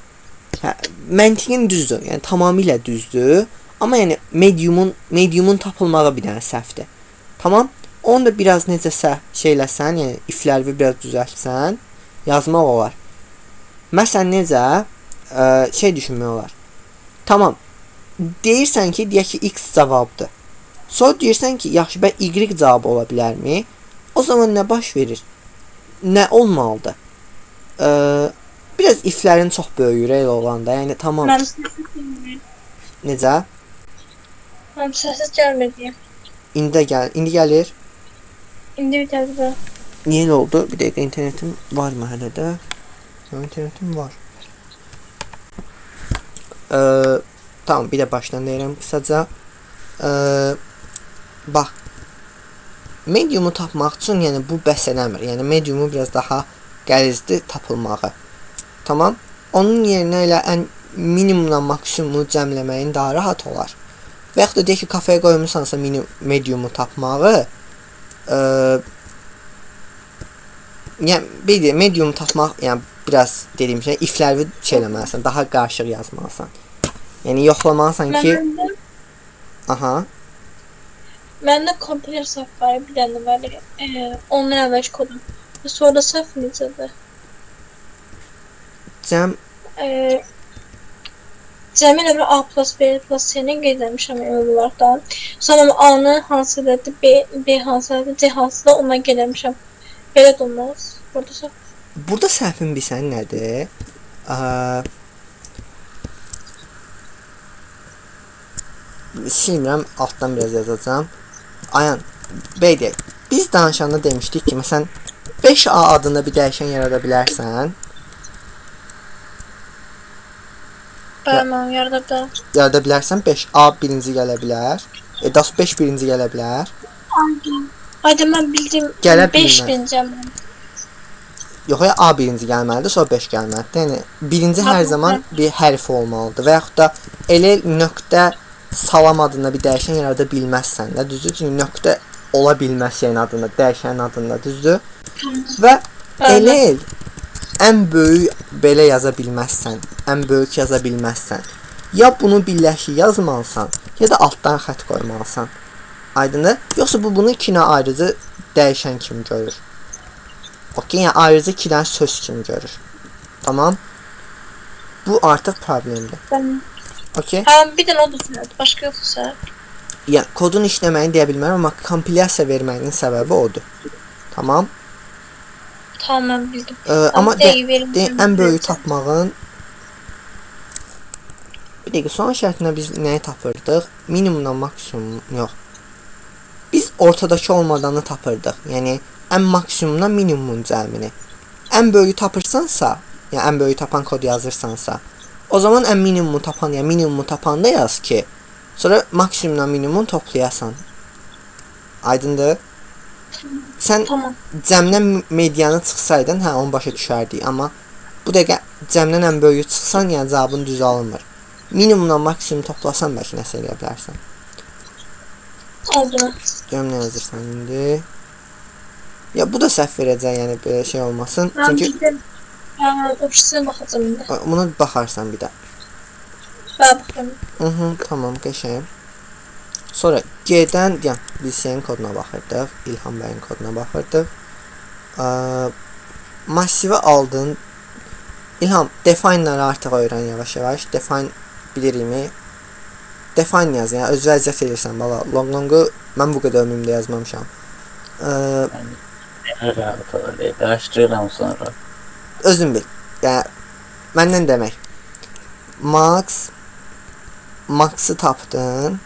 Məntiqin düzdür, yəni tamamilə düzdür. Amma yəni mediumun tapılmağı bir dənə səhvdir. Tamam? Onu da biraz necəsə şeyləsən, yəni ifləri biraz düzəltsən, yazmaq olar. Məsələn necə düşünmək olar. Tamam. Deyirsən ki, deyək ki, X cavabdır. Sonra deyirsən ki, yaxşı, Y cavabı ola bilərmi? O zaman nə baş verir? Nə olmalıdır? Biraz iflərin çox böyüyür elə olanda. Yəni tamam. Necə? Mənim səssiz gəlmədi. İndi gəlir. İndi bir gəldi. Niyə elə oldu? Bir dəqiqə internetim var mı hələ də? İnternetim var. Tamam, bir də başdan deyirəm qısaca. Bax. Mediumu tapmaq üçün, yəni bu bəs eləmir. Yəni mediumu biraz daha qəlizli tapılmağı. Tamam? Onun yerinə elə ən minimumla maksimumu cəmləməyin daha rahat olar. Və yaxud da deyək ki, kafeyə qoymusansa mediumu tapmağı, yəni medium tapmaq, yəni biraz dediyim şey ifləri şey eləməlisən, daha qarışıq yazmalısan. Yəni yoxlamalısan ki, aha. Məndə kompiler səhv var, bir dənə var. Ondan əvvəl kodum. Sonra səhv necədir? Cəmi ilə A plus B plus C-ni qeyd etmişəm olaraqdan. Sonra A-nı hansıdır, B hansıdır, C hansıdır, ondan qeyd etmişəm. Belə də olmaz. Burada səhvin bilsən nədir? Silmirəm, altdan biraz yazacağam. Ayan, beydə, biz danışanda demişdik ki, məsələn, 5A adında bir dəyişən yarada bilərsən. Bəli, yarada bilərsən, 5A birinci gələ bilər. 5 birinci gələ bilər. Haydi, mən bildim, 5 birinci gəlməlidir. Yox, A birinci gəlməlidir, sonra 5 gəlməlidir. Yəni, birinci hər zaman bir hərf olmalıdır. Və yaxud da elə nöqtə salam adında bir dəyişən yarada bilməzsən də, düzdür? Çünki nöqtə ola bilməz şeyin adında, dəyişənin adında, düzdür? Və elə ən böyük belə yaza bilməzsən, ən böyük yaza bilməzsən. Ya bunu birləşik yazmalısan, ya da altdan xətt qoymalısan. Aydındır? Yoxsa bunu ikinə ayrıcı dəyişən kimi görür. Okey, yəni ayrıcı iki dənə söz kimi görür. Tamam? Bu artıq problemdir. Okey? Bir dənə o da səhvdir, başqa yoxsa? Yəni, kodun işləməyini deyə bilmərəm, amma kompilyasiya verməyinin səbəbi odur. Tamam? Tamam, mən bildim. Amma ən böyük tapmağın bir dəqiqə, son şərtində biz nəyi tapırdıq? Minimumdan maksimum, yox. Biz ortadakı olmadanı tapırdıq. Yəni, ən maksimumdan minimumun cəmini. Ən böyüyü tapırsansa, yəni ən böyüyü tapan kod yazırsansa, o zaman ən minimumu tapan, yəni minimumu tapanda yaz ki, sonra maksimumdan minimum toplayasan. Aydındır? Sən cəmdən medianı çıxsaydın, hə, onu başa düşərdik. Amma bu dəqiqə cəmdən ən böyüyü çıxsan, yəni cavabın düz alınmır. Minimumdan maksimum toplasan, bəlkə nəsə eləyə bilərsən. Oldu. Görüm nə yazırsan indi. Ya bu da səhv verəcək, yəni belə şey olmasın. Çünki ofisine baxacağam indi. Buna baxarsan bir də. Baxıram. Tamam, qəşəng. Sonra G-dən, yəni biz senin koduna baxırdıq, İlham bəyin koduna baxırdıq. Massivi aldın. İlham, define-ları artıq öyrən yavaş-yavaş. Define bilirimi? Define yaz, yəni öz vəziyyət edirsən bala. Long-longu mən bu qədər ömrümdə yazmamışam. Araşdırıram sonra. Özün bil. Yəni məndən demək. Max'ı tapdın.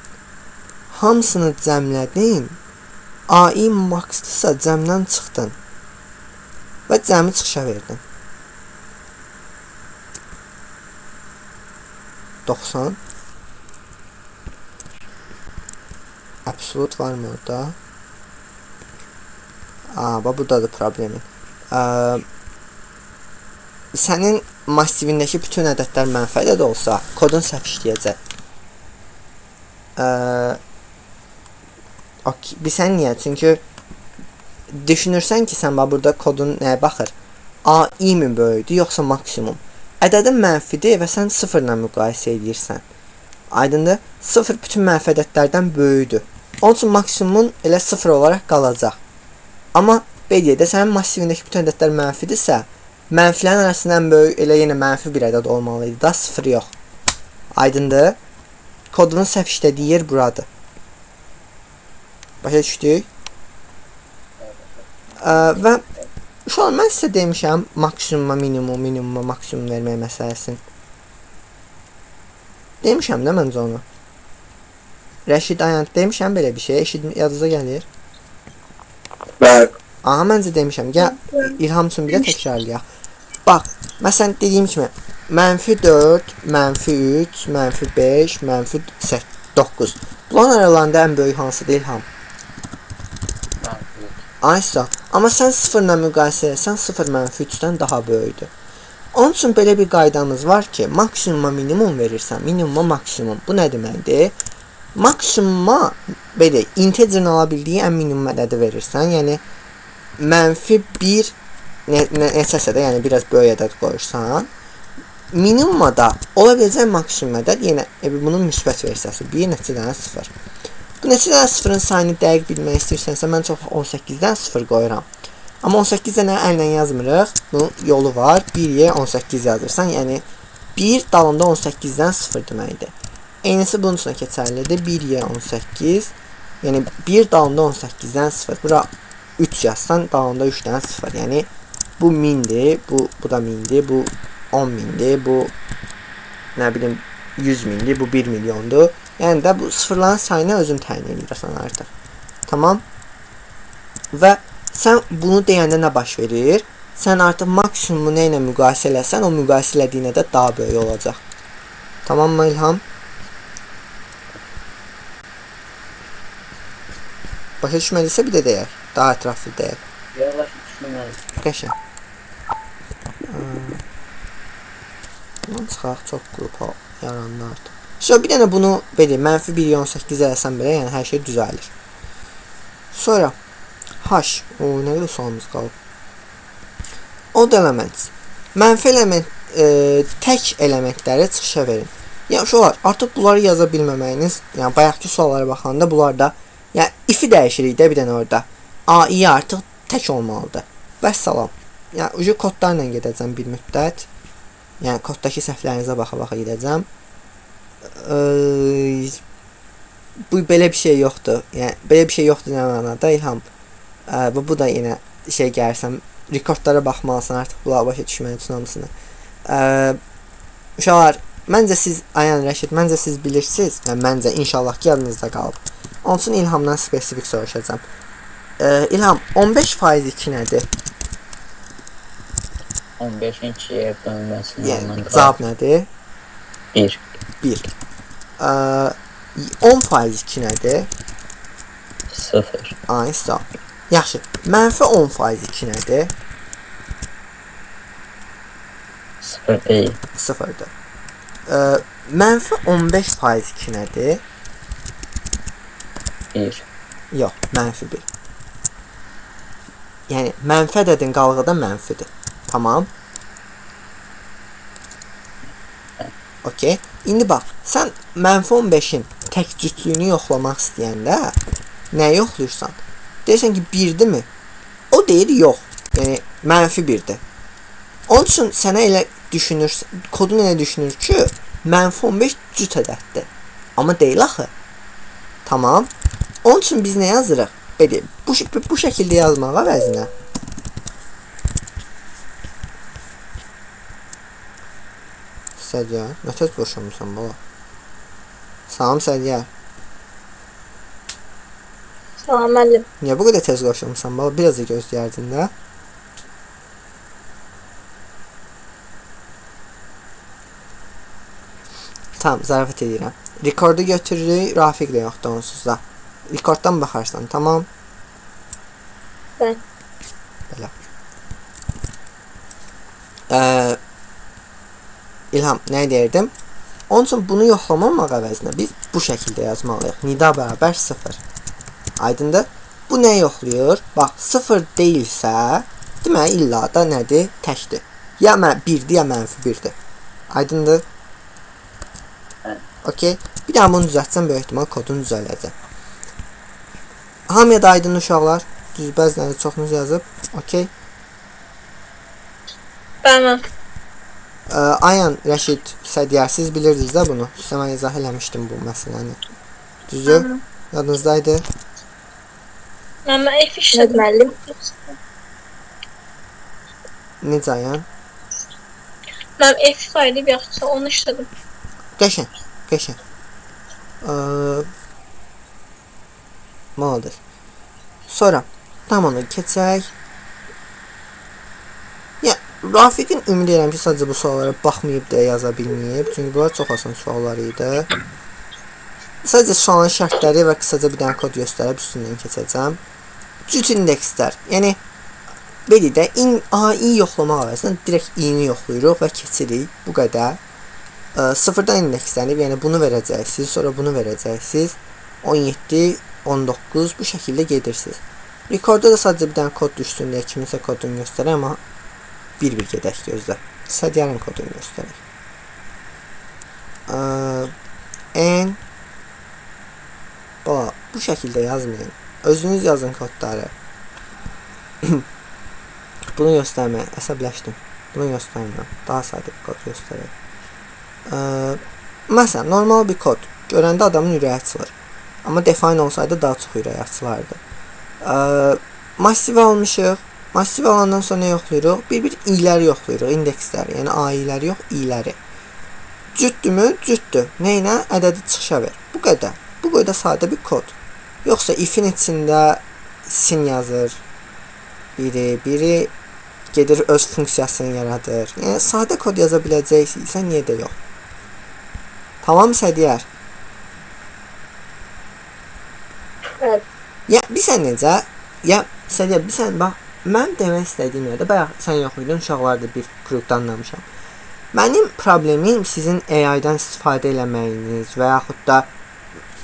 Hamısını cəmlədin. AI max'dırsa cəmdən çıxdın. Və cəmi çıxışa verdin. 90. Absolute var mı orada? Bax buradadır problemin. Sənin massivindəki bütün ədədlər mənfi ədəd olsa, kodun səhv işləyəcək. Bilsən niyə? Çünki düşünürsən ki, sən burada kodun nəyə baxır? AI mi böyüdür, yoxsa maksimum? Ədədin mənfidir və sən 0 ilə müqayisə edirsən. Aydındır? 0 bütün mənfi ədədlərdən böyüdür. Onun üçün maksimumun elə 0 olaraq qalacaq. Amma BD-də sənin massivindəki bütün ədədlər mənfidirsə, mənfilərin arasında ən böyük elə yenə mənfi bir ədəd olmalıydı da, 0 yox. Aydındır? Kodunun səhv işlədiyi yer buradır. Başa düşdük? Və şu an mən sizə demişəm maksimuma minimum, minimuma maksimum vermək məsələsini. Demişəm də məncə onu. Rəşid Ayan demişəm belə bir şey. Eşid yadınıza gəlir? Bəli. Aha, məncə demişəm. Gəl İlham üçün bir də təkrarlayaq. Bax, məsələn dediyim kimi -4, -3, -5, -9. Bunların aralarında ən böyük hansıdır İlham? Aysa. Amma sən 0 ilə müqayisə etsən 0 -3-dən daha böyükdür. Onun üçün belə bir qaydamız var ki, maksimuma minimum verirsən, minimuma maksimum. Bu nə deməkdir? Maksimuma belə integerin ala bildiyi ən minimum ədədi verirsən. Yəni -1 neçəsə də, yəni biraz böyük ədəd qoyursan. Minimuma da ola biləcək maksimum ədəd, yenə bunun müsbət versiyası 1 neçə dənə 0. Bu neçə dənə 0-ın sayını dəqiq bilmək istəyirsənsə, mən çox 18-dən 0 qoyuram. Amma 18 dənə əllə yazmırıq. Bunun yolu var. 1-yə 18 yazırsan, yəni 1 dalında 18-dən 0 deməkdir. Eynisi bunun üçün keçərlidir. 1-yə 18, yəni 1 dalında 18-dən 0. Bura 3 yazsan, dalında 3 dənə 0. Yəni bu 1000-dir, bu da 1000-dir, bu 10.000-dir, bu nə bilim 100.000-dir, bu 1 milyondur. Yəni də bu sıfırların sayını özün təyin edirsən artıq. Tamam? Və sən bunu deyəndə nə baş verir? Sən artıq maksimumu nə ilə müqayisə eləsən, o müqayisə elədiyinə də daha böyük olacaq. Tamam mı İlham? Başa düşmədisə bir də deyək. Daha ətraflı deyək. Yavaş düşünməz. Qəşəng. Bundan çıxaq, çox qrup yarandı artıq. So, bir dənə bunu belə -1-yə 18 eləsən belə, yəni hər şey düzəlir. Sonra H. Nə qədər sualımız qalıb? Odd elements. Mənfi element, tək elementləri çıxışa verin. Yəni uşaqlar, artıq bunları yaza bilməməyiniz, yəni bayaqki suallara baxanda bunlarda, yəni if-i dəyişirik də bir dənə orada. AI artıq tək olmalıdır. Vəssalam. Yəni ucu kodlarla gedəcəm bir müddət. Yəni koddakı səhvlərinizə baxa-baxa gedəcəm. Bu belə bir şey yoxdur. Yəni belə bir şey yoxdur nə mənada İlham. Bu da yenə şey gəlsəm, rekordlara baxmalısan artıq bunlara başa düşmək üçün hamısını. Uşaqlar, məncə siz Ayan Rəşid, məncə siz bilirsiniz. Yəni məncə inşallah ki yadınızda qalıb. Onun üçün İlhamdan spesifik soruşacağam. İlham, 15% nədir? 15-in 2-yə bölünməsinin Yəni anlamında. cavab nədir? 1. 1. 10% nədir? 0. Ay, sağ ol. Yaxşı. -10% nədir? 0 deyil. 0-dır. -15% nədir? 1. Yox, -1. Yəni mənfi ədədin qalığı da mənfidir. Tamam. Okey. İndi bax, sən -15-in tək cütlüyünü yoxlamaq istəyəndə nə yoxlayırsan? Deyirsən ki 1-dirmi? O deyir yox. Yəni -1-dir. Onun üçün sənə elə düşünürsən, kodun elə düşünür ki, -15 cüt ədəddir. Amma deyil axı. Tamam. Onun üçün biz nə yazırıq? Belə bu şəkildə yazmağa əvəzinə. Sədiyyar, nə tez boşanmışsan bala? Salam Sədiyyar. Salam müəllim. Niyə bu qədər tez qoşulmuşsan bala? Biraz da gözləyərdin də. Tamam, zarafat edirəm. Rekordu götürürük, Rafiq də yoxdur onsuz da. Rekorddan baxarsan, tamam? Bəli. Belə. İlham, nə deyirdim? Onun üçün bunu yoxlamamaq əvəzinə biz bu şəkildə yazmalıyıq. Nida bərabər 0. Aydındır? Bu nə yoxlayır? Bax, 0 deyilsə, demək illa da nədir? Təkdir. Ya 1-dir, ya -1-dir. Aydındır? Okey. Bir daha bunu düzəltsəm, böyük ehtimal kodunu düzələcək. Hamıya da aydın uşaqlar. Düz bəziləri çoxunuz yazıb. Okey. Bəli. Ayan, Rəşid, Sədiyyar, siz bilirdiniz də bunu. Sizə mən izah eləmişdim bu məsələni. Düzdür? Yadınızdaydı? Amma F işlədim müəllim. Necə yəni? Mən F faylı bir yaxşı onu işlədim. Qəşəng, qəşəng. Maldır. Sonra tam onu keçək. Ya, Rafiqin ümid edirəm ki, sadəcə bu suallara baxmayıb deyə yaza bilməyib. Çünki bunlar çox asan suallar idi. Sadəcə sualın şərtləri və qısaca bir dənə kod göstərib üstündən keçəcəm. Cüt indekslər. Yəni, belə də i yoxlamaq əvəzinə direkt i-ni yoxlayırıq və keçirik. Bu qədər. Sıfırdan indekslənib, yəni bunu verəcəksiniz, sonra bunu verəcəksiniz. 17, 19 bu şəkildə gedirsiniz. Rekorda da sadəcə bir dənə kod düşsün deyə kiminsə kodunu göstərək, amma bir-bir gedək gözlə. Sədiyarın kodunu göstərək. N bu şəkildə yazmayın. Özünüz yazın kodları. Bunu göstərmək, əsəbləşdim. Bunu göstərmirəm. Daha sadə bir kod göstərək. Məsələn, normal bir kod. Görəndə adamın ürəyi açılır. Amma define olsaydı daha çox ürəyi açılardı. Massiv almışıq. Massiv alandan sonra nə yoxlayırıq? Bir i'ləri yoxlayırıq, indeksləri. Yəni a-ləri yox, i'ləri. Cütdürmü? Cütdür. Neyinə? Ədədi çıxışa ver. Bu qədər. Bu qədər sadə bir kod. Yoxsa if-in içində sin yazır. Biri gedir öz funksiyasını yaradır. Yəni sadə kod yaza biləcəksə niyə də yox? Tamam Sədiyar. Evet. Ya bilsən necə? Ya Sədiyar bilsən bax mən demək istədiyim yerdə bayaq sən yox idin, uşaqlarda bir qrupdan danışam. Mənim problemim sizin AI-dan istifadə eləməyiniz və yaxud da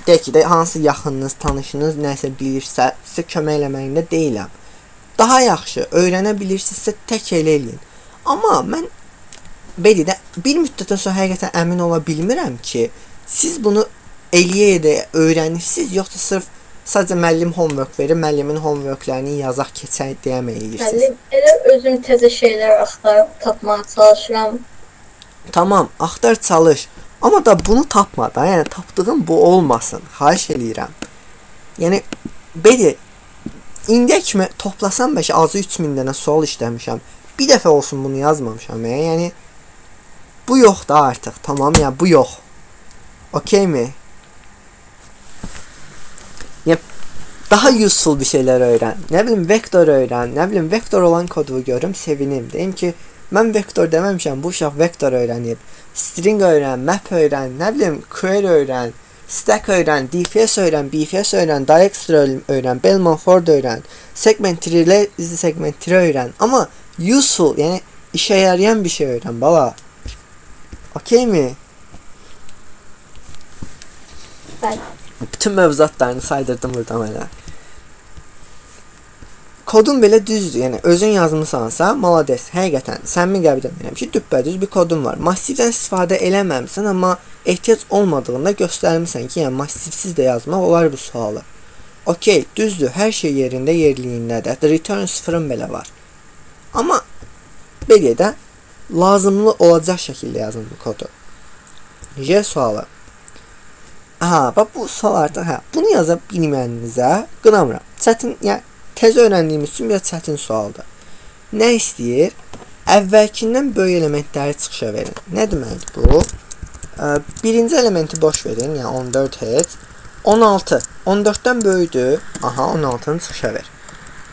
deyək ki, hansı yaxınınız, tanışınız nəsə bilirsə, sizə kömək eləməyində deyiləm. Daha yaxşı öyrənə bilirsinizsə tək elə eləyin. Amma mən belə də bir müddətdən sonra həqiqətən əmin ola bilmirəm ki, siz bunu eləyə öyrənirsiniz, yoxsa sırf sadəcə müəllim homework verir, müəllimin homeworklərini yazaq keçək deyə eləyirsiniz. Müəllim, elə özüm təzə şeylər axtarıb tapmağa çalışıram. Tamam, axtar çalış. Amma da bunu tapmadan, yəni tapdığın bu olmasın. Xahiş eləyirəm. Yəni belə indiyə kimi toplasam bəlkə azı 3000 dənə sual işləmişəm. Bir dəfə olsun bunu yazmamışam. Yəni bu yox da artıq. Tamam ya, bu yox. Okeymi? Ya daha useful bir şeylər öyrən. Nə bilim vektor öyrən. Nə bilim vektor olan kodu görüm, sevinim. Deyim ki, mən vektor deməmişəm. Bu uşaq vektor öyrənib. String öyrən, map öyrən, nə bilim query öyrən, stack öyrən, DFS öyrən, BFS öyrən, Dijkstra öyrən, Bellman-Ford öyrən, segment tree öyrən. Amma useful, yəni işə yarayan bir şey öyrən bala. Okeymi? Bəli. Bütün mövzuatlarını saydırdım burada mənə. Kodun belə düzdür, yəni özün yazmısansa, malades, həqiqətən səmimi qəbul edirəm ki, düppədüz bir kodun var. Massivdən istifadə eləməmisən, amma ehtiyac olmadığında göstərmisən ki, yəni massivsiz də yazmaq olar bu sualı. Okey, düzdür, hər şey yerində, yerliyindədir. Return sıfırın belə var. Amma belə də lazımlı olacaq şəkildə yazın bu kodu. Necə sualı? Aha, bax bu sual artıq, bunu yaza bilməyənizə qınamıram. Çətin, yəni təzə öyrəndiyimiz üçün biraz çətin sualdır. Nə istəyir? Əvvəlkindən böyük elementləri çıxışa verin. Nə deməkdir bu? Birinci elementi boş verin, yəni 14 heç. 16, 14-dən böyükdür. Aha, 16-nı çıxışa ver.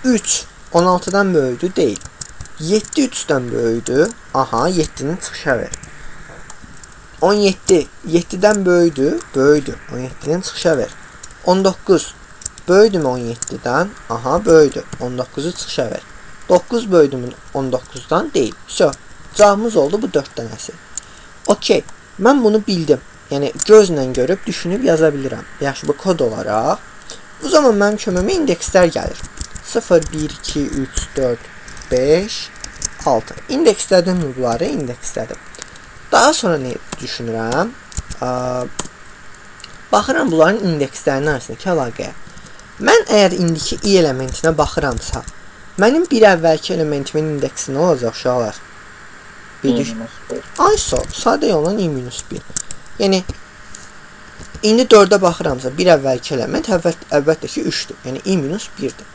3, 16-dan böyükdür, deyil. 7, 3-dən böyükdür. Aha, 7-ni çıxışa ver. 17, 7-dən böyükdür, böyükdür. 17-ni çıxışa ver. 19, böyüdümü 17-dən? Aha, böyüdü. 19-u çıxışa ver. 9 böyüdümü 19-dan? Deyil. Cavabımız oldu bu 4 dənəsi. Okey, mən bunu bildim. Yəni, gözlə görüb, düşünüb yaza bilirəm. Yaxşı, bu kod olaraq. Bu zaman mənim köməyimə indekslər gəlir. 0, 1, 2, 3, 4, 5, 6. İndekslədim bunları, indekslədim. Daha sonra nə düşünürəm? Baxıram bunların indekslərinin arasındakı əlaqəyə. Mən əgər indiki i elementinə baxıramsa, mənim bir əvvəlki elementimin indeksi nə olacaq uşaqlar? Ay sadə yolla i-1. Yəni, indi 4-ə baxıramsa, bir əvvəlki element əlbəttə ki 3-dür. Yəni, i-1-dir.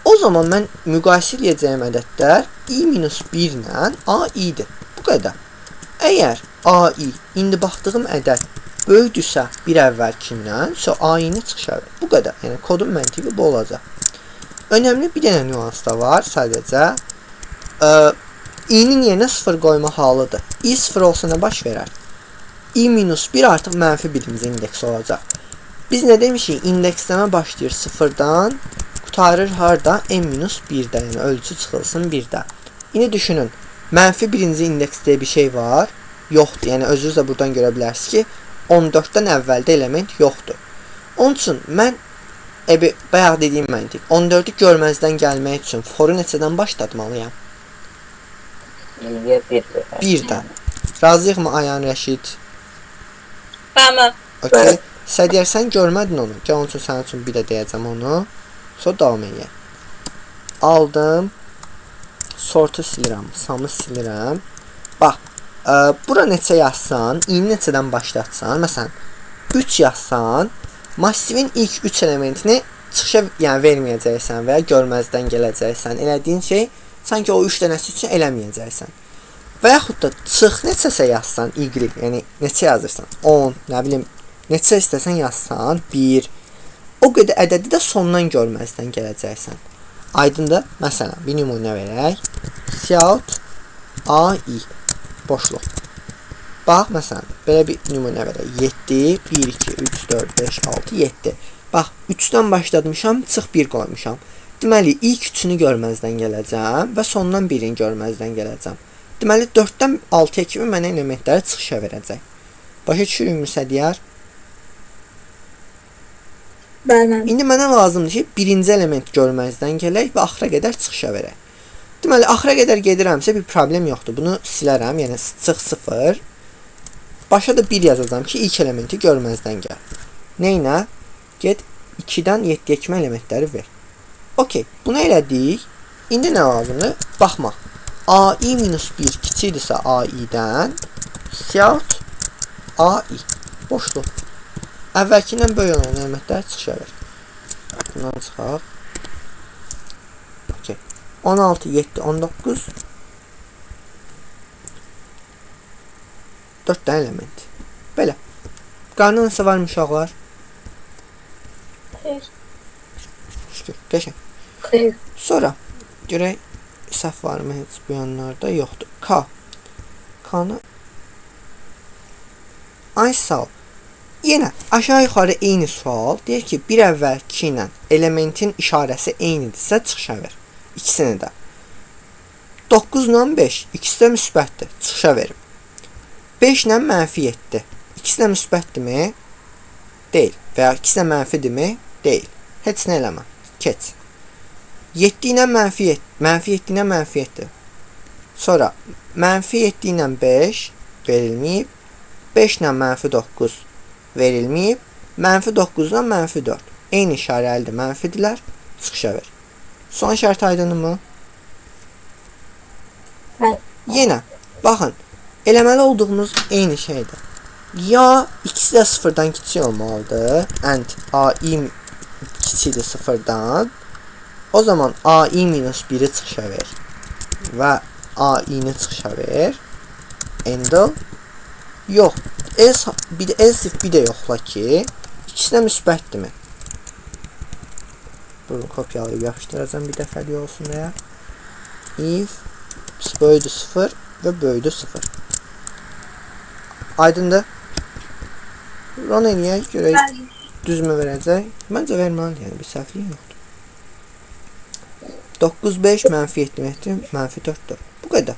O zaman mən müqayisə edəcəyim ədədlər i-1 ilə ai-dir. Bu qədər. Əgər ai indi baxdığım ədəd böyükdürsə bir əvvəlkindən, ai-ni çıxışa ver. Bu qədər. Yəni kodun məntiqi bu olacaq. Önəmli bir dənə nüans da var sadəcə. i-nin yerinə 0 qoyma halıdır. i 0 olsa nə baş verər? i-1 artıq mənfi birinci indeks olacaq. Biz nə demişik? İndeksləmə başlayır 0-dan, qutarır harda? n-1-də, yəni ölçü çıxılsın 1-də. İndi düşünün, mənfi birinci indeks deyə bir şey var, yoxdur. Yəni özünüz də buradan görə bilərsiniz ki, 14-dən əvvəldə element yoxdur. Onun üçün mən bayaq dediyim məntiq, 14-ü görməzdən gəlmək üçün foru neçədən başlatmalıyam? Birdən. Razıyıqmı Ayan Rəşid? Bəli. Okay. Sədiyər, sən görmədin onu. Gəl onun üçün sənin üçün bir də deyəcəm onu. Sonra davam edək. Aldım. Sortu silirəm. Samı silirəm. Bax. Bura neçə yazsan, i-ni neçədən başlatsan, məsələn, 3 yazsan, massivin ilk 3 elementini çıxışa verməyəcəksən və ya görməzdən gələcəksən. Elədiyin şey, sanki o 3 dənəsi üçün eləməyəcəksən. Və yaxud da çıx neçəsə yazsan, y, yəni neçə yazırsan, 10, nə bilim, neçə istəsən yazsan, 1, o qədər ədədi də sondan görməzdən gələcəksən. Aydındır, məsələn, bir nümunə verək, Cout ai, boşluq. Bax, məsələn, belə bir nümunə verək, 7, 1, 2, 3, 4, 5, 6, 7. Bax, 3-dən başlamışam, çıx 1 qoymuşam. Deməli, ilk 3-ünü görməzdən gələcəm və sondan 1-ini görməzdən gələcəm. Deməli, 4-dən 6-ya kimi mənə elementləri çıxışa verəcək. Başa düşürükmü Sədiyər? Bəli. İndi mənə lazımdır ki, birinci element görməzdən gələk və axıra qədər çıxışa verək. Deməli, axıra qədər gedirəmsə bir problem yoxdur. Bunu silərəm, yəni çıx 0. Başa da 1 yazacağım ki, ilk elementi görməzdən gəl. Neynə? Get 2-dən 7-yə kimi elementləri ver. Okey, bunu elədik. İndi nə lazımdır? Baxmaq. ai-1 kiçikdirsə ai-dən, Cout ai, boşluq. Əvvəlkindən böyük olan elementləri çıxışa ver. Bundan çıxaq. Okey. 16, 7, 19. 4 dənə element. Belə. Qarnı nəsə var uşaqlar? Xeyr. Şükür, qəşəng. Xeyr. Sonra görək səhv varmı heç bu yanlarda? Yoxdur. K. K-nı ay sağ ol. Yenə aşağı yuxarı eyni sual. Deyir ki, bir əvvəlki ilə elementin işarəsi eynidirsə çıxışa ver. İkisini də. 9 ilə 5 ikisi də müsbətdir. Çıxışa verim. 5 ilə mənfi 7. İkisi də müsbətdirmi? Deyil. Və ya ikisi də mənfidirmi? Deyil. Heç nə eləmə. Keç. 7 ilə mənfi 7. Mənfi 7 ilə mənfi 7. Sonra mənfi 7 ilə 5 verilməyib. 5 ilə mənfi 9 verilməyib. Mənfi 9 ilə mənfi 4. Eyni işarəlidir, mənfidirlər. Çıxışa ver. Son şərt aydınmı? Bəli. Yenə, baxın, eləməli olduğumuz eyni şeydir. Ya ikisi də 0-dan kiçik olmalıdır. And ai kiçikdir 0-dan. O zaman ai-1-i çıxışa ver. Və ai-ni çıxışa ver. Endl. Yox. Else if bir də yoxla ki, ikisi də müsbətdirmi? Bunu kopyalayıb yapışdıracağım bir dəfəlik olsun deyə. If böyüdür 0 və böyüdür 0. Aydındır? Run eləyək, görək düzmü verəcək. Məncə verməli, yəni bir səhvlik yoxdur. 9, 5, mənfi 7, mənfi 4, 4. Bu qədər.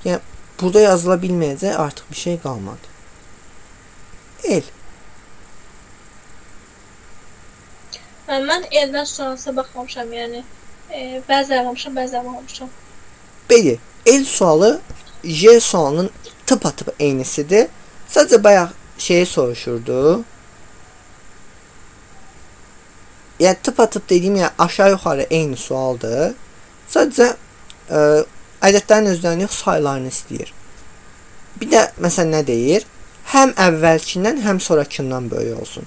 Yəni, burada yazıla bilməyəcək artıq bir şey qalmadı. El. Mən eldən sonrasına baxmamışam, yəni. Bəzi yapmamışam, bəzi yapmamışam. Belə, el sualı J sualının tıpatıp eynisidir. Sadəcə bayaq şeyi soruşurdu. Yəni tıpatıp dediyim yəni aşağı yuxarı eyni sualdır. Sadəcə ədədlərin özlərini yox, saylarını istəyir. Bir də məsələn nə deyir? Həm əvvəlkindən, həm sonrakından böyük olsun.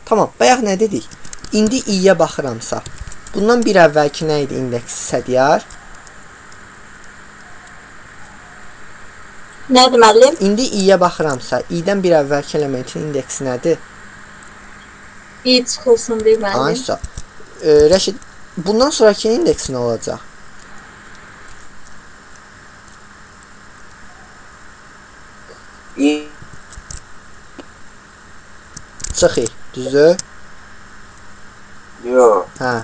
Tamam, bayaq nə dedik? İndi i-yə baxıramsa, Bundan bir əvvəlki nə idi indeksi Sədiyar? Nədir müəllim? İndi i-yə baxıramsa, i-dən bir əvvəlki elementin indeksi nədir? İyi çıxılsın bir müəllim. Aysa. Rəşid, bundan sonraki indeks nə olacaq? İ Çıxır, düzdür? yox. Hə,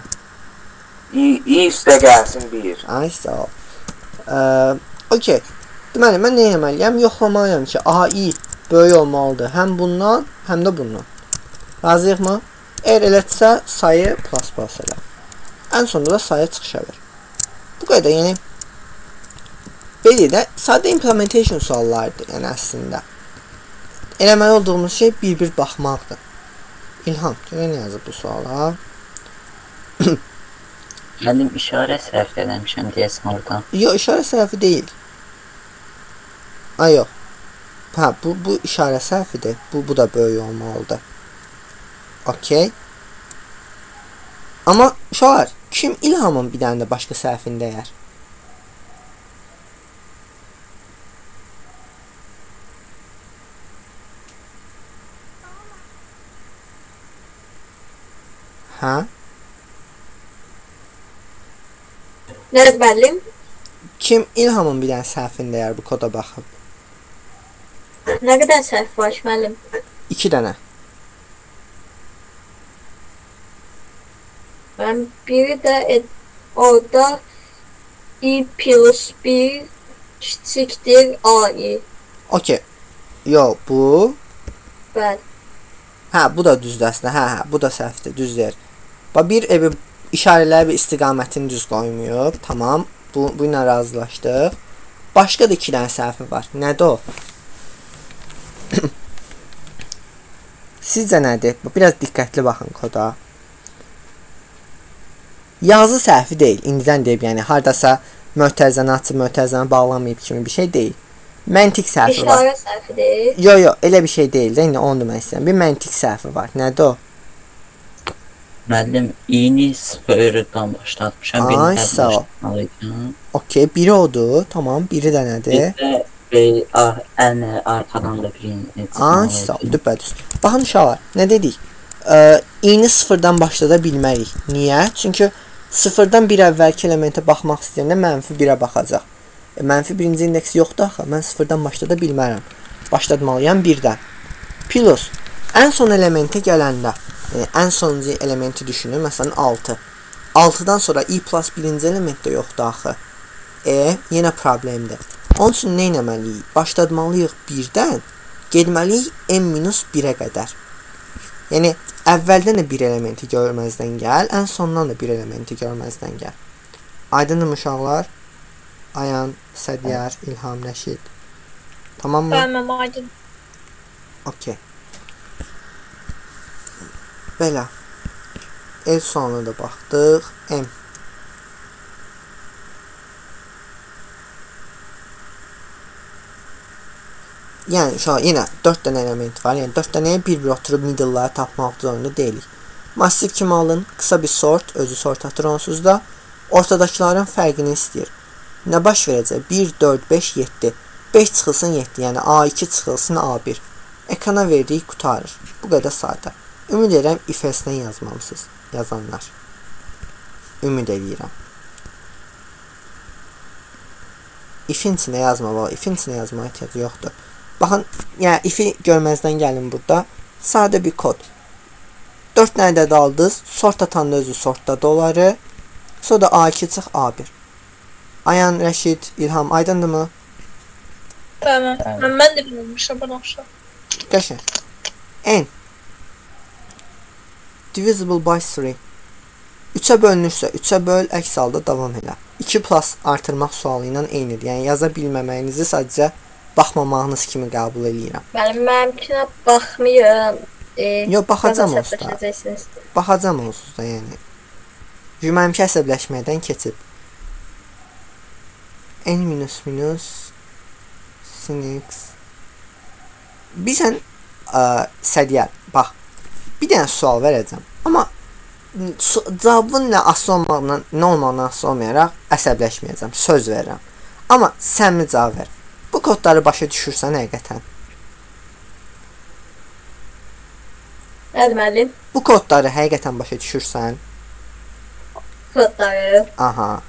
İ üstə gəlsin 1. ay sağ ol. Okey. Deməli, mən nə etməliyəm? Yoxlamalıyam ki, AI böyük olmalıdır. Həm bundan, həm də bundan. Razıyıq mı? Eğer elədirsə, sayı plus elə. Ən sonunda da sayı çıxışa ver. Bu qədər, yəni belə də sadə implementation suallardır, yəni əslində. Eləməli olduğumuz şey bir-bir baxmaqdır. İlham, görə nə yazıb bu suala? Müəllim işarə səhv eləmişəm deyəsən oradan. Yox, işarə səhvi deyil. Ay yox. Hə, bu işarə səhvidir. Bu da böyük olmalıdır. Okey. Amma uşaqlar, kim İlhamın bir dənə də başqa səhvini deyər? Hə? Nədir müəllim? Kim İlhamın bir dənə səhvini deyər bu koda baxıb? Nə qədər səhv var ki, müəllim? 2 dənə. Ben biri de orada i plus 1 küçüktür ai. Okey. Yox, bu. Ben Hə, bu da düzdür əslində. Hə, bu da səhvdir, düz deyir. Bax bir evi işarələri və istiqamətini düz qoymayıb. Tamam. Bu ilə razılaşdıq. Başqa da 2 dənə səhvi var. Nədir o? Sizcə nədir? Biraz diqqətli baxın koda. Yazı səhvi deyil. İndidən deyib, yəni hardasa mötərizəni açıb mötərizəni bağlamayıb kimi bir şey deyil. Məntiq səhvi var. işarə səhvidir. Yox, elə bir şey deyil də. İndi onu demək istəyirəm. Bir məntiq səhvi var. Nədir o? Müəllim i-ni 0-dan başlatmışam. Ay, birini sağ ol. başlatmalıydım. Okey, biri odur. Tamam, biri də nədir? Bir də ən arxadan da birini Ay, sağ ol. Düpədüz. Baxın uşaqlar, nə dedik? i-ni 0-dan başlada bilmərik. Niyə? Çünki 0-dan bir əvvəlki elementə baxmaq istəyəndə mənfi 1-ə baxacaq. Mənfi birinci indeksi yoxdur axı. Mən 0-dan başlada bilmərəm. Başlatmalıyam 1-dən. Plus, ən son elementə gələndə, ən sonuncu elementi düşünün, məsələn 6. 6-dan sonra i plus birinci element də yoxdur axı. Yenə problemdir. Onun üçün nə etməliyik? Başlatmalıyıq 1-dən, getməliyik n-1-ə qədər. Yəni, əvvəldən də bir elementi görməzdən gəl, ən sondan da bir elementi görməzdən gəl. Aydındır uşaqlar? Ayan, Sədiyar, İlham, Rəşid. Tamam mı? Bəməm aydın. Okey. Belə. El sualına da baxdıq. M. Yəni uşaq yenə 4 dənə element var. Yəni 4 dənəyə bir-bir oturub middle-ları tapmaq zorunda deyilik. Massiv kimi alın, qısa bir sort, özü sort atır onsuz da. Ortadakıların fərqini istəyir. Nə baş verəcək? 1, 4, 5, 7. 5 çıxılsın 7, yəni A2 çıxılsın A1. Ekrana verdiyi qutarır. Bu qədər sadə. Ümid edirəm if-else-dən yazmamısınız, yazanlar. Ümid edirəm. If-in içinə yazmamaq, if-in içinə yazmağa ehtiyac yoxdur. Baxın, yəni if-i görməzdən gəlin burada. Sadə bir kod. 4 dənə də aldınız, sort atanda özü sortda doları. Sonra da A2 çıx A1. Ayan, Rəşid, İlham, aydındırmı? Bəməm. Mən də bilmirmişəm bunu axşam. Qəşəng. N divisible by 3. 3-ə bölünürsə, 3-ə böl, əks halda davam elə. 2 plus artırmaq sualı ilə eynidir. Yəni yaza bilməməyinizi sadəcə baxmamağınız kimi qəbul edirəm. Mənimkinə baxmıyorum. Yox, baxacam onsuz da. Hesablaşacaqsınız. Baxacam onsuz da, yəni. Cümləmki əsəbləşməkdən keçib. N minus minus sinix. Bilsən, Sədiyar, bax, bir dənə sual verəcəm. Amma cavabın nə asılı olmağından, nə olmağından asılı olmayaraq əsəbləşməyəcəm, söz verirəm. Amma səmimi cavab ver. Bu kodları başa düşürsən həqiqətən. Nədir müəllim? Bu kodları həqiqətən başa düşürsən. Kodları. Aha.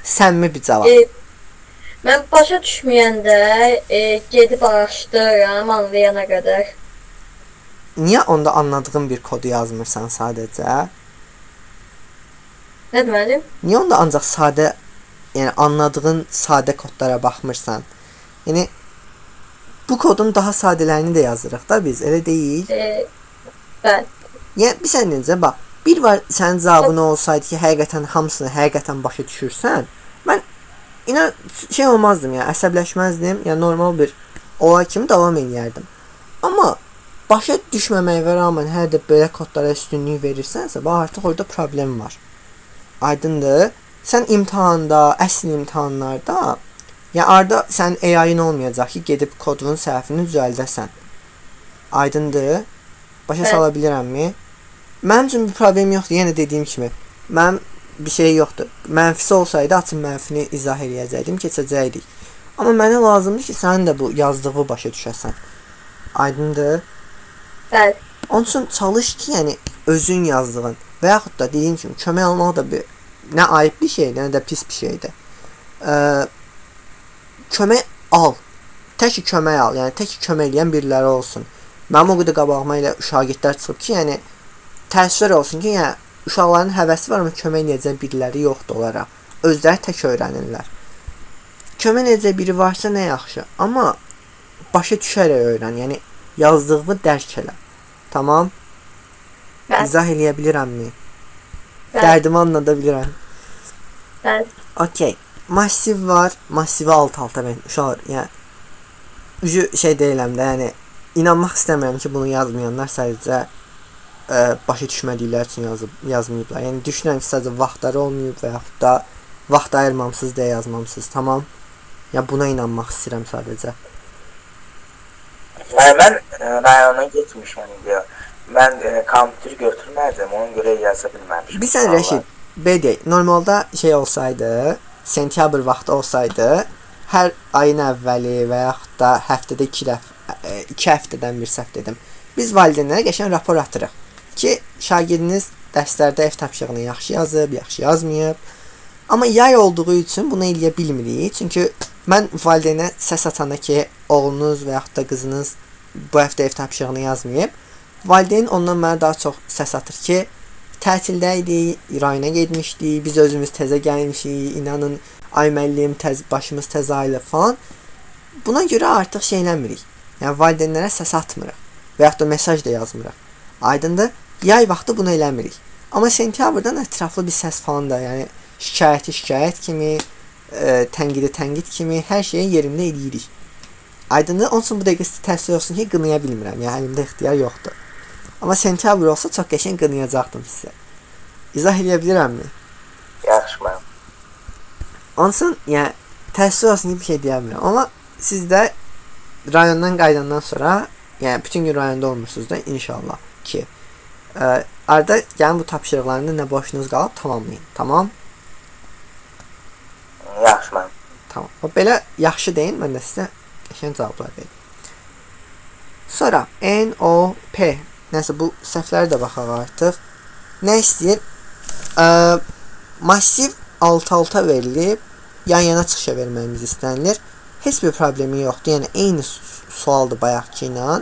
Səmimi bir cavab. Mən başa düşməyəndə gedib araşdırıram anlayana qədər. Niyə onda anladığın bir kodu yazmırsan sadəcə? Nədir müəllim? Niyə onda ancaq sadə, yəni anladığın sadə kodlara baxmırsan? Yəni bu kodun daha sadələrini də yazırıq da biz, elə deyil? Bəli. Yəni bir sən necə bax, bir var sənin cavabın olsaydı ki, həqiqətən hamısını həqiqətən başa düşürsən, mən inan şey olmazdım ya, əsəbləşməzdim, yəni normal bir olay kimi davam edərdim. Amma başa düşməməyə rəğmen hər də belə kodlara üstünlük verirsənsə, bax artıq orada problem var. Aydındır? Sən imtahanda, əsl imtahanlarda, yəni arada sənin AI-in olmayacaq ki, gedib kodun səhvini düzəldəsən. Aydındır? Başa sala bilirəmmi? Mənim üçün bir problem yoxdur. Yenə dediyim kimi, mənim bir şey yoxdur. Mənfisi olsaydı açın mənfini izah eləyəcəkdim, keçəcəkdik. Amma mənə lazımdır ki, sənin də bu yazdığı başa düşəsən. Aydındır? Bəli. Onun üçün çalış ki, yəni özün yazdığın və yaxud da dediyim kimi kömək almaq da bir nə ayıb bir şeydir, nə də pis bir şeydir. Kömək al. Tək ki kömək al, yəni tək ki kömək eləyən biriləri olsun. Mənim o qədər qabağıma elə şagirdlər çıxıb ki, yəni təəssüf olsun ki, yəni uşaqların həvəsi var, amma kömək eləyəcək biriləri yoxdur onlara. Özləri tək öyrənirlər. Kömək eləyəcək biri varsa nə yaxşı, amma başa düşərək öyrən, yəni yazdığımı dərk elə. Tamam? Bəli. İzah eləyə bilirəmmi? Bəli. Dərdimi anlada bilirəm. Bəli. Okey. Massiv var. Massivi alt-alta ben uşaqlar, yəni üzü şey deyiləm də, yəni inanmaq istəmirəm ki, bunu yazmayanlar sadəcə başa düşmədikləri üçün yazmayıblar. Yəni düşünürəm ki, sadəcə vaxtları olmayıb və yaxud da vaxt ayırmamısınız deyə yazmamısınız. Tamam? Ya buna inanmaq istəyirəm sadəcə. Yəni mən rayona getmişəm deyə. Mən kompüter götürmədim, ona görə yaza bilməmişəm. Bilsən Rəşid, deyək, normalda şey olsaydı, sentyabr vaxtı olsaydı, hər ayın əvvəli və yaxud da həftədə 2 həftədən bir səhv dedim. Biz valideynlərə qəşəng rapor atırıq ki, şagirdiniz dərslərdə ev tapşırığını yaxşı yazıb, yaxşı yazmayıb. Amma yay olduğu üçün bunu eləyə bilmirik. Çünki mən valideynə səs atanda ki, oğlunuz və yaxud da qızınız bu həftə ev tapşırığını yazmayıb, valideyn ondan mənə daha çox səs atır ki, tətildə idi, rayona getmişdik, biz özümüz təzə gəlmişik, inanın, ay müəllim, başımız təzə ayılıb falan. Buna görə artıq şey eləmirik. Yəni valideynlərə səs atmırıq və yaxud da mesaj da yazmırıq. Aydındır? Yay vaxtı bunu eləmirik. Amma sentyabrdan ətraflı bir səs falan da, yəni şikayət kimi, tənqid kimi hər şeyi yerində eləyirik. Aydındır? Onun üçün bu dəqiqə təəssüf olsun ki, qınaya bilmirəm. Yəni əlimdə ixtiyar yoxdur. Amma sentyabr olsa çox qəşəng qınayacaqdım sizə. İzah eləyə bilirəmmi? Yaxşı mən. Onun üçün, yəni təəssüf olsun ki, bir şey deyəmirəm. Amma siz də rayondan qayıdandan sonra, yəni bütün gün rayonda olmursunuz da inşallah ki, arada gəlin bu tapşırıqlarını nə boşunuz qalıb tamamlayın. Tamam? Yaxşı mən. Tamam. O belə yaxşı deyin, mən də sizə qəşəng cavablar verim. Sonra N-O-P. Nəsə bu səhvləri də baxaq artıq. Nə istəyir? Massiv alt-alta verilib, yan-yana çıxışa verməyimiz istənilir. Heç bir problemi yoxdur. Yəni eyni sualdır bayaqki ilə.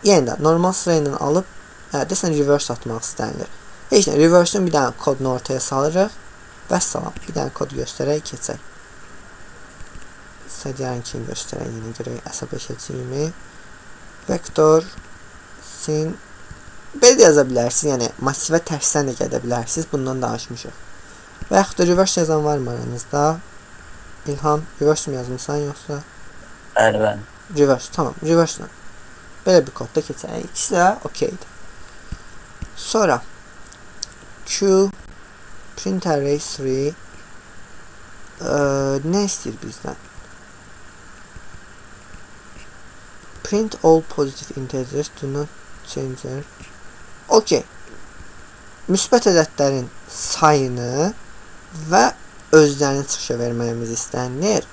Yəni də normal sıra ilə alıb, desən reverse atmaq istənilir. Heç nə, reverse-ün bir dənə kodunu ortaya salırıq. Vəssalam. Bir dənə kodu göstərək, keçək. İstədiyən kimi göstərək, yenə görək əsəbləşəcəyimi. Vektor sin belə də yaza bilərsiniz, yəni massivə tərsən də gedə bilərsiniz, bundan danışmışıq. Və yaxud da reverse yazan var mı aranızda? İlham, reverse mi yazmışsan yoxsa? Bəli. Reverse, tamam, reverse-la. Belə bir kodda keçək, ikisi də okeydir. Sonra Q print array 3 nə istəyir bizdən? Print all positive integers do not change Okey. Müsbət ədədlərin sayını və özlərini çıxışa verməyimiz istənilir.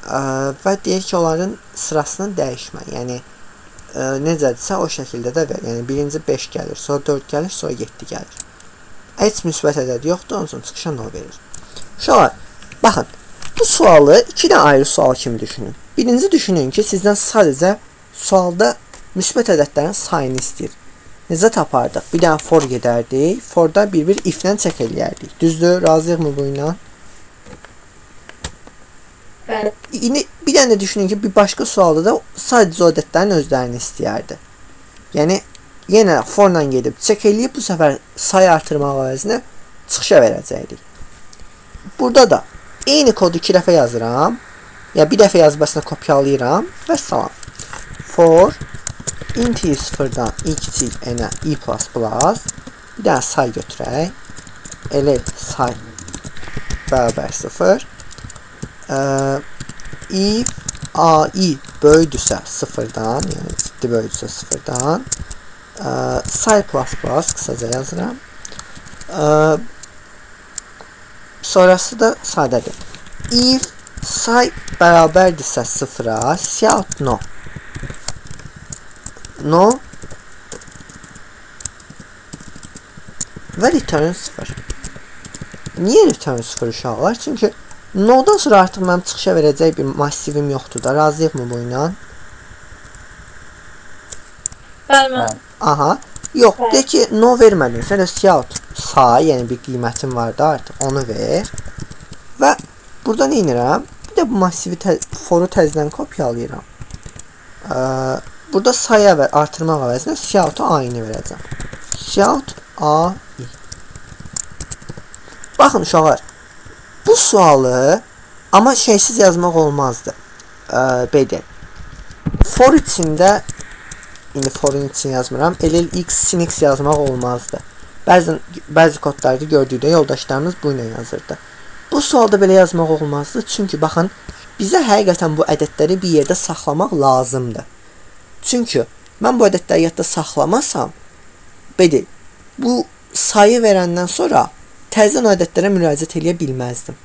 Və deyək ki, onların sırasını dəyişmə. Yəni necədirsə o şəkildə də ver. Yəni birinci 5 gəlir, sonra 4 gəlir, sonra 7 gəlir. Heç müsbət ədəd yoxdur, onun üçün çıxışa no verir. Uşaqlar, baxın, bu sualı 2 dənə ayrı sual kimi düşünün. Birinci düşünün ki, sizdən sadəcə sualda müsbət ədədlərin sayını istəyir. Necə tapardıq? Bir dənə for gedərdik, forda bir if-lə çək eləyərdik. Düzdür, razıyıqmı bu ilə? Bəli. İndi bir dənə də düşünün ki, bir başqa sualda da sadəcə o ədədlərin özlərini istəyərdi. Yəni, yenə forla gedib çək eləyib, bu səfər sayı artırmaq əvəzinə çıxışa verəcəkdik. Burada da eyni kodu 2 dəfə yazıram. Ya bir dəfə yazmasına kopyalayıram və salam. For int i sıfırdan i kiçik n-ə i++. Bir dənə say götürək. Elə say bərabər 0. If ai böyüdürsə 0-dan, yəni ciddi böyüdürsə 0-dan, say ++ qısaca yazıram. Sonrası da sadədir. If say bərabərdirsə 0-a, cout no. No və return 0. Niyə return 0 uşaqlar? Çünki no-dan sonra artıq mənim çıxışa verəcək bir massivim yoxdur da. Razıyıqmı bu ilə? Bəli. Aha. Yox, de ki, no vermədin. Sən də cout say, yəni bir qiymətin var da artıq. Onu ver. Və burada nə edirəm? Bir də bu massivi foru təzdən kopyalayıram. Burada sayı artırmaq əvəzinə cout a-ni verəcəm. Cout a-i. Baxın uşaqlar, bu sualı amma şeysiz yazmaq olmazdı. Bedel. For içində, indi forun için yazmıram, LLX sinix yazmaq olmazdı. Bəzi kodlarda gördükdə yoldaşlarımız bu ilə yazırdı. Bu sualda belə yazmaq olmazdı. Çünki baxın, bizə həqiqətən bu ədədləri bir yerdə saxlamaq lazımdır. Çünki mən bu ədədləri yadda saxlamasam, bedel, bu sayı verəndən sonra təzədən o ədədlərə müraciət edə bilməzdim.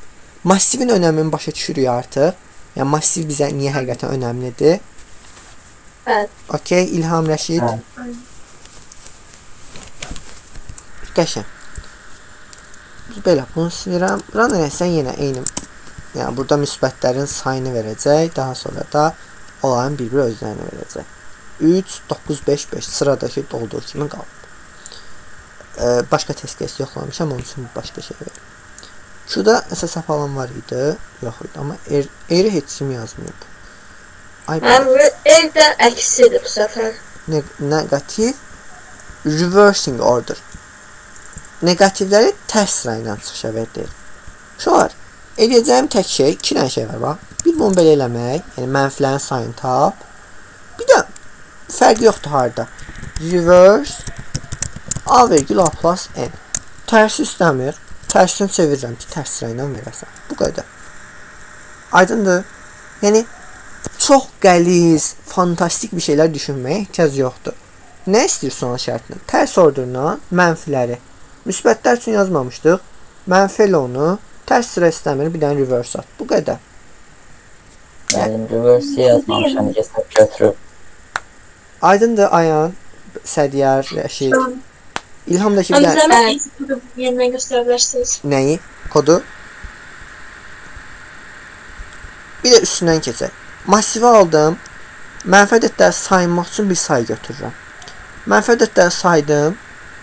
Massivin önəmini başa düşürük artıq. Yəni massiv bizə niyə həqiqətən önəmlidir? Bəli. Okey, İlham Rəşid. Qəşəng. Belə, bunu silirəm. Run eləsən yenə eyni. Yəni burada müsbətlərin sayını verəcək. Daha sonra da onların bir özlərini verəcək. 3, 9, 5, 5 sıradakı dolduğu kimi qalıb. Başqa test yoxlamışam, onun üçün başqa şey verir. Şurada nəsə səhv falan var idi. Yox idi, amma eri heç kim yazmıyıb. Evdə əksidir bu səfər. Negativ reversing order. Negativləri tərs sırayla çıxışa verir. Şuar, edəcəyim tək şey, 2 dənə şey var, bax. Bir bunu belə eləmək, yəni mənfilərin sayını tap. Bir də fərq yoxdur harda. Reverse a virgül a plus n. Tərsi istəmir. Tərsini çevirirəm ki, tərs sırayla verəsən. Bu qədər. Aydındır. Yəni, çox qəliz, fantastik bir şeylər düşünməyə ehtiyac yoxdur. Nə istəyir son şərtlə? Tərs ordurla mənfiləri. Müsbətlər üçün yazmamışdıq. Mənfi ilə onu, tərs sıra istəmir, bir dənə reverse at. Bu qədər. Mənim reverse yazmamışam, götürüb. Aydındır Ayan, Sədiyar, Rəşid. İlham da ki, Amma zəmət yenidən göstərə bilərsiniz. Nəyi? Kodu? Bir də üstündən keçək. Massivi aldım. Mənfi ədədləri saymaq üçün bir say götürürəm. Mənfi ədədləri saydım.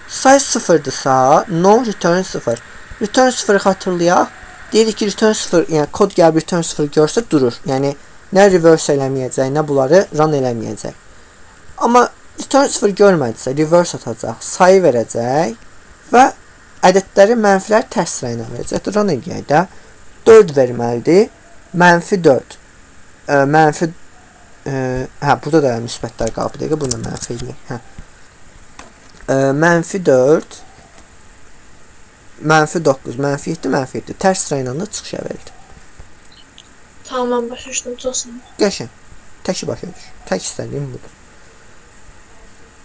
Say 0'dırsa, no return 0. Return 0'ı xatırlayaq. Deyirik ki, return 0, yəni kod gəlib return 0 görsə durur. Yəni, nə reverse eləməyəcək, nə bunları run eləməyəcək. Amma return 0 görmədisə, reverse atacaq, sayı verəcək və ədədləri mənfilər tərs sırayla verəcək. Run eləyək də. 4 verməlidir. Mənfi 4. Mənfi burada da müsbətlər qalıb. Bir dəqiqə, bunu da mənfi eləyək. Mənfi 4, mənfi 9, mənfi 7, mənfi 7. Tərs sırayla da çıxışa verildi. Tamam, başa düşdüm, çoxsun. Qəşəng. Təki başa düş. Tək istədiyim budur.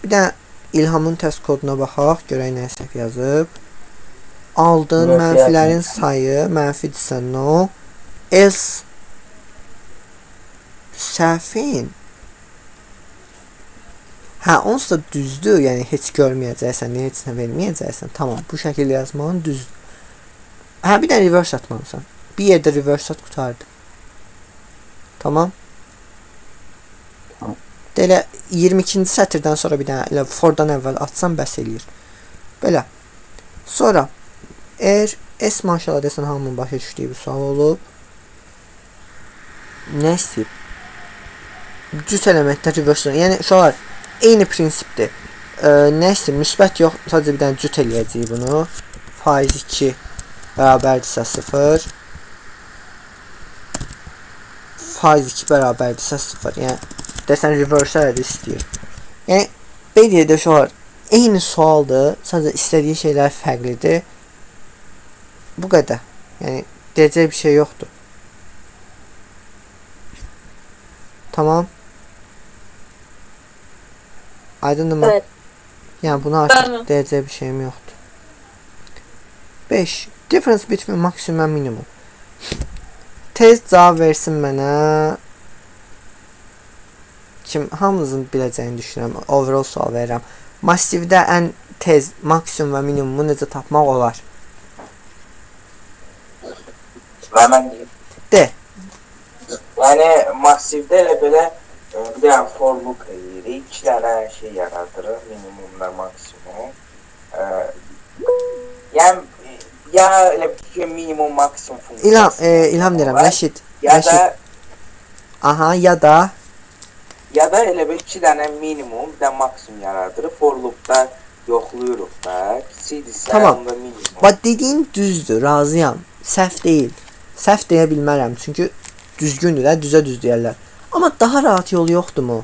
Bir də İlhamın test koduna baxaq, görək nə səhv yazıb. Aldın Mənfi mənfilərin sayı mənfidirsə no. Else səhvin. Hə, onsuz da düzdür, yəni heç görməyəcəksən, heç nə verməyəcəksən. Tamam, bu şəkildə yazmağın düzdür. Hə, bir də reverse atmalısan. Bir yerdə reverse at qutardı. Tamam. Tamam. Elə 22-ci sətirdən sonra bir dənə elə fordan əvvəl atsan bəs eləyir. Belə. Sonra S maşallah desən hamının başa düşdüyü bir sual olub. Nə istəyib? Cüt elementlər reverse. Yəni uşaqlar eyni prinsipdir. Nə istəyib? Müsbət yox, sadəcə bir dənə cüt eləyəcəyik bunu. Faiz 2 bərabərdirsə 0. Faiz 2 bərabərdirsə 0. Yəni desən reverse elədi istəyir. Yəni belə də uşaqlar eyni sualdır. Sadəcə istədiyi şeylər fərqlidir. Bu qədər. Yəni deyəcək bir şey yoxdur. Tamam. Aydındır mı? Evet. Yəni buna artıq Tamam. deyəcək bir şeyim yoxdur. 5. Difference between maximum and minimum. Tez cavab versin mənə. Kim hamınızın biləcəyini düşünürəm. Overall sual verirəm. Massivdə ən tez maksimum və minimumu necə tapmaq olar? Və mən deyim. De. Yəni massivdə elə belə bir dənə for loop eləyirik. 2 dənə şey yaradırıq, minimumla maksimum. Yəni ya elə bir minimum maksimum funksiyası. İlham deyirəm, Rəşid. Ya Rəşid. da Aha, ya da elə bir 2 dənə minimum, bir də maksimum yaradırıq. For loopda yoxluyuruq da. Kiçikdirsə Tamam. onda minimum. bax dediyin düzdür, razıyam. Səhv deyil. Səhv deyə bilmərəm, çünki düzgündür də, düzə düz deyərlər. Amma daha rahat yolu yoxdurmu?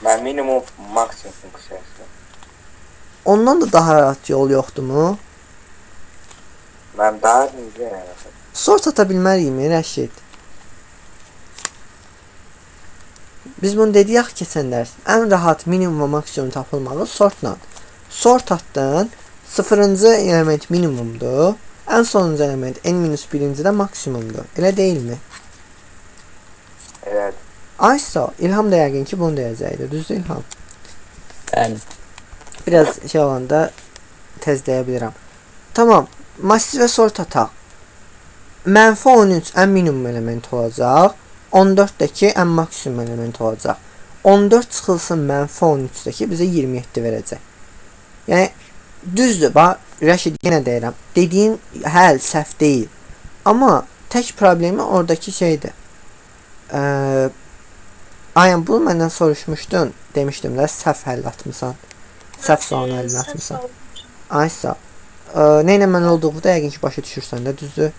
Mən minimum maksimum funksiyası. Ondan da daha rahat yol yoxdurmu? Mən daha necə yaradırım? Sort ata bilməriyik, Rəşid. Biz bunu dedik keçən dərs. Ən rahat minimum və maksimum tapılmalı sortla. Sort atdın, 0-cı element minimumdur. Ən sonuncu element n-1-ci də maksimumdur. Elə deyilmi? Evet. Aysa, İlham da yəqin ki bunu deyəcəkdir. Düzdür İlham? Bəli. Biraz şey olanda tez deyə bilirəm. Tamam. Massivə sort ataq. Mənfi 13 ən minimum element olacaq. 14-dəki ən maksimum element olacaq. 14 çıxılsın mənfi 13-dəki bizə 27 verəcək. Yəni düzdür. Bax Rəşid yenə deyirəm. Dediyin həll səhv deyil. Amma tək problemi oradakı şeydir. Ayən bunu məndən soruşmuşdun. Demişdim də səhv həll atmısan. Səhv sualını əlinə atmısan. Aysa. Nə ilə mən olduğu da yəqin ki başa düşürsən də, düzdür?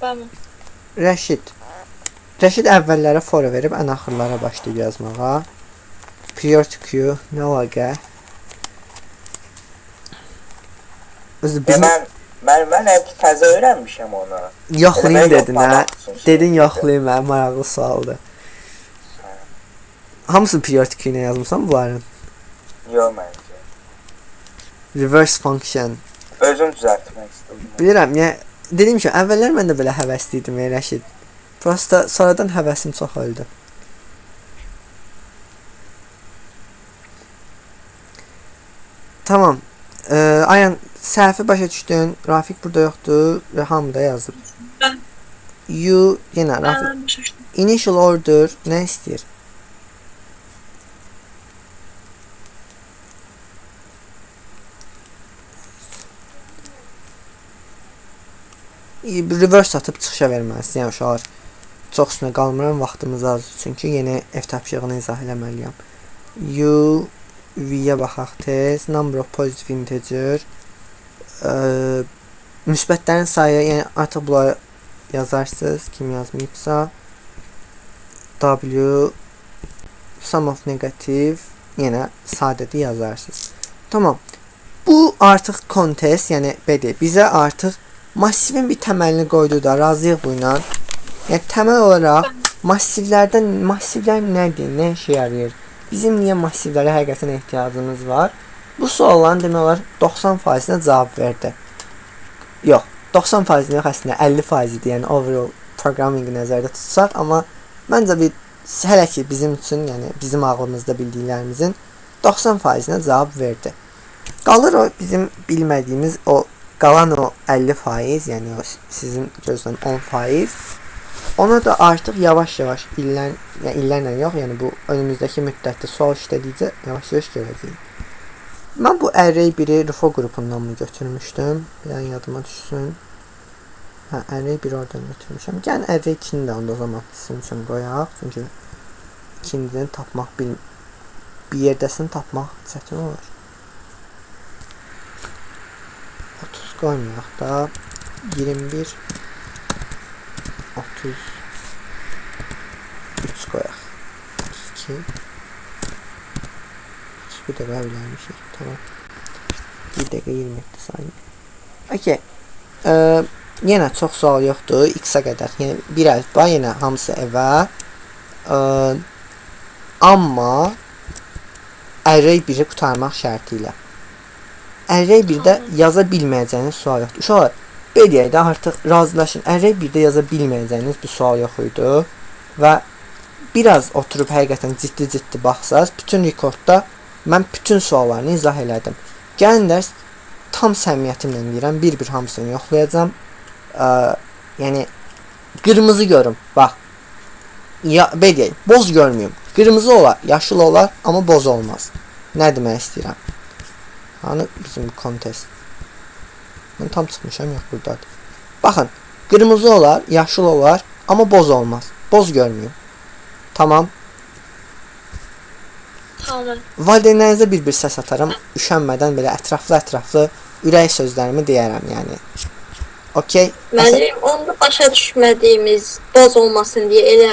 Tamam. Rəşid əvvəllərə fora verib ən axırlara başlayıb yazmağa. Prior to Q, nə əlaqə? Mən hep təzə öyrənmişəm onu. Yoxlayın dedin, hə? Yoxlamaq Dedin yoxlayın mən, maraqlı sualdır. Hamısını prior to Q ilə yazmısan bunların? Yox məncə. Reverse function. Özüm düzəltmək istədim. Bilirəm, yəni dedim ki, əvvəllər mən də belə həvəsli idim, Rəşid. Prosta sonradan həvəsim çox öldü. Tamam. Ayən səhvi başa düşdün. Rafik burada yoxdur və hamı da yazıb. Ben- You yenə Rafik. Ben şaştım. Initial order nə istəyir? Reverse atıb çıxışa verməlisən, yəni uşaqlar. Çox üstünə qalmıram, vaxtımız az. Çünki yeni ev tapşırığını izah eləməliyəm. You V-yə baxaq tez. Number of positive integer. Müsbətlərin sayı, yəni artıq bunları yazarsınız, kim yazmayıbsa. W sum of negative, yenə sadədə yazarsınız. Tamam. Bu artıq kontest, yəni belə bizə artıq massivin bir təməlini qoydu da, razıyıq bu ilə. Yəni təməl olaraq massivlər nədir, nə işə yarayır? Bizim niyə massivlərə həqiqətən ehtiyacımız var? Bu sualların demək olar 90%-nə cavab verdi. Yox, 90%-nə yox, əslində 50% idi, yəni overall programmingi nəzərdə tutsaq, amma məncə hələ ki bizim üçün, yəni bizim ağlımızda bildiklərimizin 90%-nə cavab verdi. Qalır o bizim bilmədiyimiz o qalan o 50%, yəni o sizin gözlən 10%. Ona da artıq yavaş-yavaş illərlə yox, yəni bu önümüzdəki müddətdə sual işlədikcə yavaş-yavaş görəcəyik. Mən bu array 1-i Rufo qrupundan mı götürmüşdüm? Yəni yadıma düşsün. Hə, array 1-i oradan götürmüşəm. Gəlin array 2-ni də onda o zaman sizin üçün qoyaq. Çünki ikincini tapmaq bir yerdəsini tapmaq çətin olur. 30 qoymayaq da 21 33 qoyaq. 32 bu da qoya bilərmişik. Tamam. 1 dəqiqə 27 saniyə. Okay. Yenə çox sual yoxdur. X-a qədər. Yəni bir əlifba yenə hamısı evə. Amma array 1-i qurtarmaq şərti ilə. Array 1-də yaza bilməyəcəyiniz sual yoxdur. Uşaqlar, beləyək də artıq razılaşın. Array 1-də yaza bilməyəcəyiniz bir sual yox idi və biraz oturub həqiqətən ciddi baxsaz, bütün rekordda mən bütün suallarını izah elədim. Gəlin dərs tam səmiyyətimlə deyirəm, bir-bir hamısını yoxlayacağam. Yəni qırmızı görüm. Bax. Ya beləyək, boz görməyim. Qırmızı olar, yaşıl olar, amma boz olmaz. Nə demək istəyirəm? Hani bizim kontest. Mən tam çıxmışam, yox burdadır. Baxın, qırmızı olar, yaşıl olar, amma boz olmaz. Boz görməyim. Tamam. Tamam. Valideynlərinizə bir səs atarım. Üşənmədən belə ətraflı ürək sözlərimi deyərəm, yəni. Okay? Müəllim, onda başa düşmədiyimiz boz olmasın deyə elə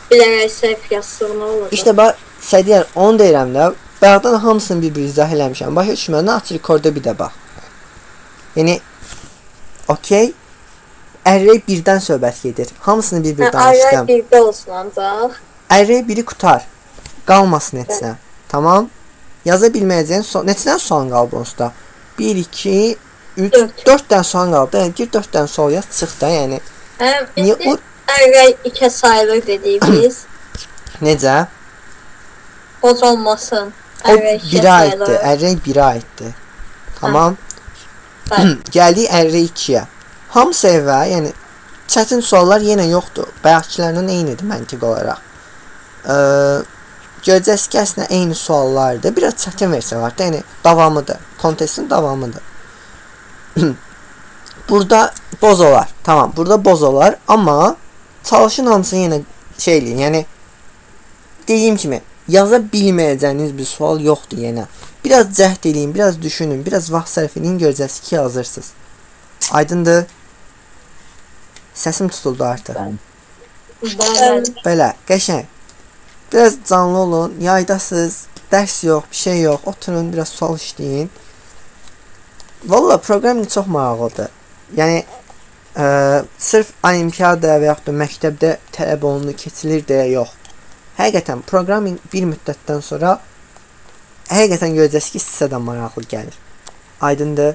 bilərək səhv yazsaq nə olacaq? İşte bax, sədiyər, onu deyirəm də, bayaqdan hamısını bir-bir izah eləmişəm. Başa düşmədin, aç rekorda bir də bax. Yəni, okay? Array 1-dən söhbət gedir. Hamısını bir-bir danışdım. Array 1-də olsun ancaq. Array 1-i qutar. Qalmasın neçinə. Tamam? Yaza bilməyəcəyin neçinə sual qaldı onsuz 1, 2, 3, 4 dənə sual qaldı. Yəni, gir 4 dənə sual yaz, çıx da, yəni. Niyə o array 2 sayılır dedik biz? Necə? Boz olmasın. O 1-ə aiddir. Array 1-ə aiddir. Tamam? Gəldik array 2-yə. Hamısı evə, yəni çətin suallar yenə yoxdur. Bayaqkilərdən eynidir məntiq olaraq. Görəcəksiniz ki, əslində eyni suallardır. Biraz çətin versiya var da, yəni davamıdır. Kontestin davamıdır. Burada boz olar. Tamam, burada boz olar, amma çalışın hamısını yenə şey eləyin. Yəni dediyim kimi, yaza bilməyəcəyiniz bir sual yoxdur yenə. Biraz cəhd eləyin, biraz düşünün, biraz vaxt sərf eləyin, görəcəksiniz ki, yazırsınız. Aydındır? Səsim tutuldu artıq. Belə, qəşəng. Biraz canlı olun, yaydasınız, dərs yox, bir şey yox, oturun, biraz sual işləyin. Valla proqraming çox maraqlıdır. Yəni, sırf olimpiyada və yaxud da məktəbdə tələb olunur, keçilir deyə yox. Həqiqətən, proqraming bir müddətdən sonra həqiqətən görəcəksiniz ki, sizə də maraqlı gəlir. Aydındır?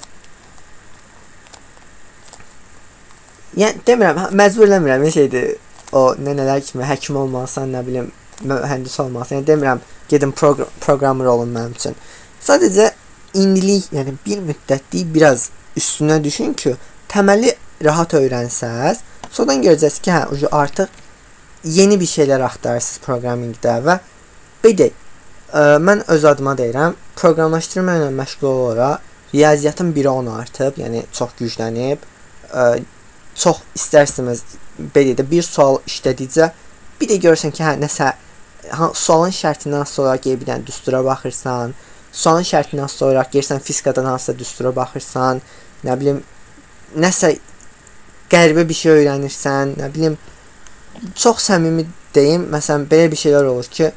Yəni, demirəm, məcbur eləmirəm, bir şeydir. O, nənələr kimi həkim olmalısan, nə bilim, mühəndis olmalısan. Yəni, demirəm, gedin proqramır olun mənim üçün. Sadəcə, indilik, yəni bir müddətlik biraz üstünə düşün ki, təməli rahat öyrənsəz, sonradan görəcəksiniz ki, hə, artıq yeni bir şeylər axtarırsınız proqramingdə və bedək, mən öz adıma deyirəm, proqramlaşdırma ilə məşğul olaraq riyaziyyatın 1-ə 10 artıb, yəni çox güclənib, çox istərsiniz, bedəkdə bir sual işlədikcə, bir də görürsən ki, hə, nəsə, sualın şərtindən sonra bir dənə düstura baxırsan, sualın şərtindən sonra gəlirsən fizikadan hansısa düstura baxırsan, nə bilim, nəsə qəribə bir şey öyrənirsən, nə bilim, çox səmimi deyim, məsələn, belə bir şeylər olur ki,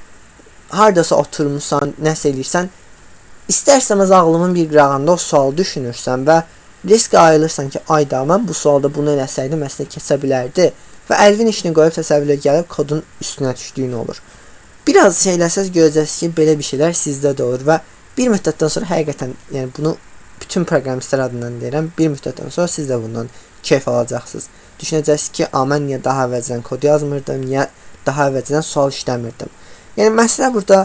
hardasa oturmuşsan, nəsə eləyirsən, istərsəməz ağlımın bir qırağında o sualı düşünürsən və risk ayılırsan ki, ayda, mən bu sualda bunu eləsəydim, əslində keçə bilərdi və Əlvin işini qoyub təsəvvürlə gəlib kodun üstünə düşdüyün olur. Biraz şeyləsəz görəcəksiniz ki, belə bir şeylər sizdə də olur və bir müddətdən sonra həqiqətən, yəni bunu bütün proqramistlər adından deyirəm, bir müddətdən sonra siz də bundan keyf alacaqsınız. Düşünəcəksiniz ki, mən niyə daha əvvəlcədən kod yazmırdım, niyə daha əvvəlcədən sual işləmirdim. Yəni məsələ burada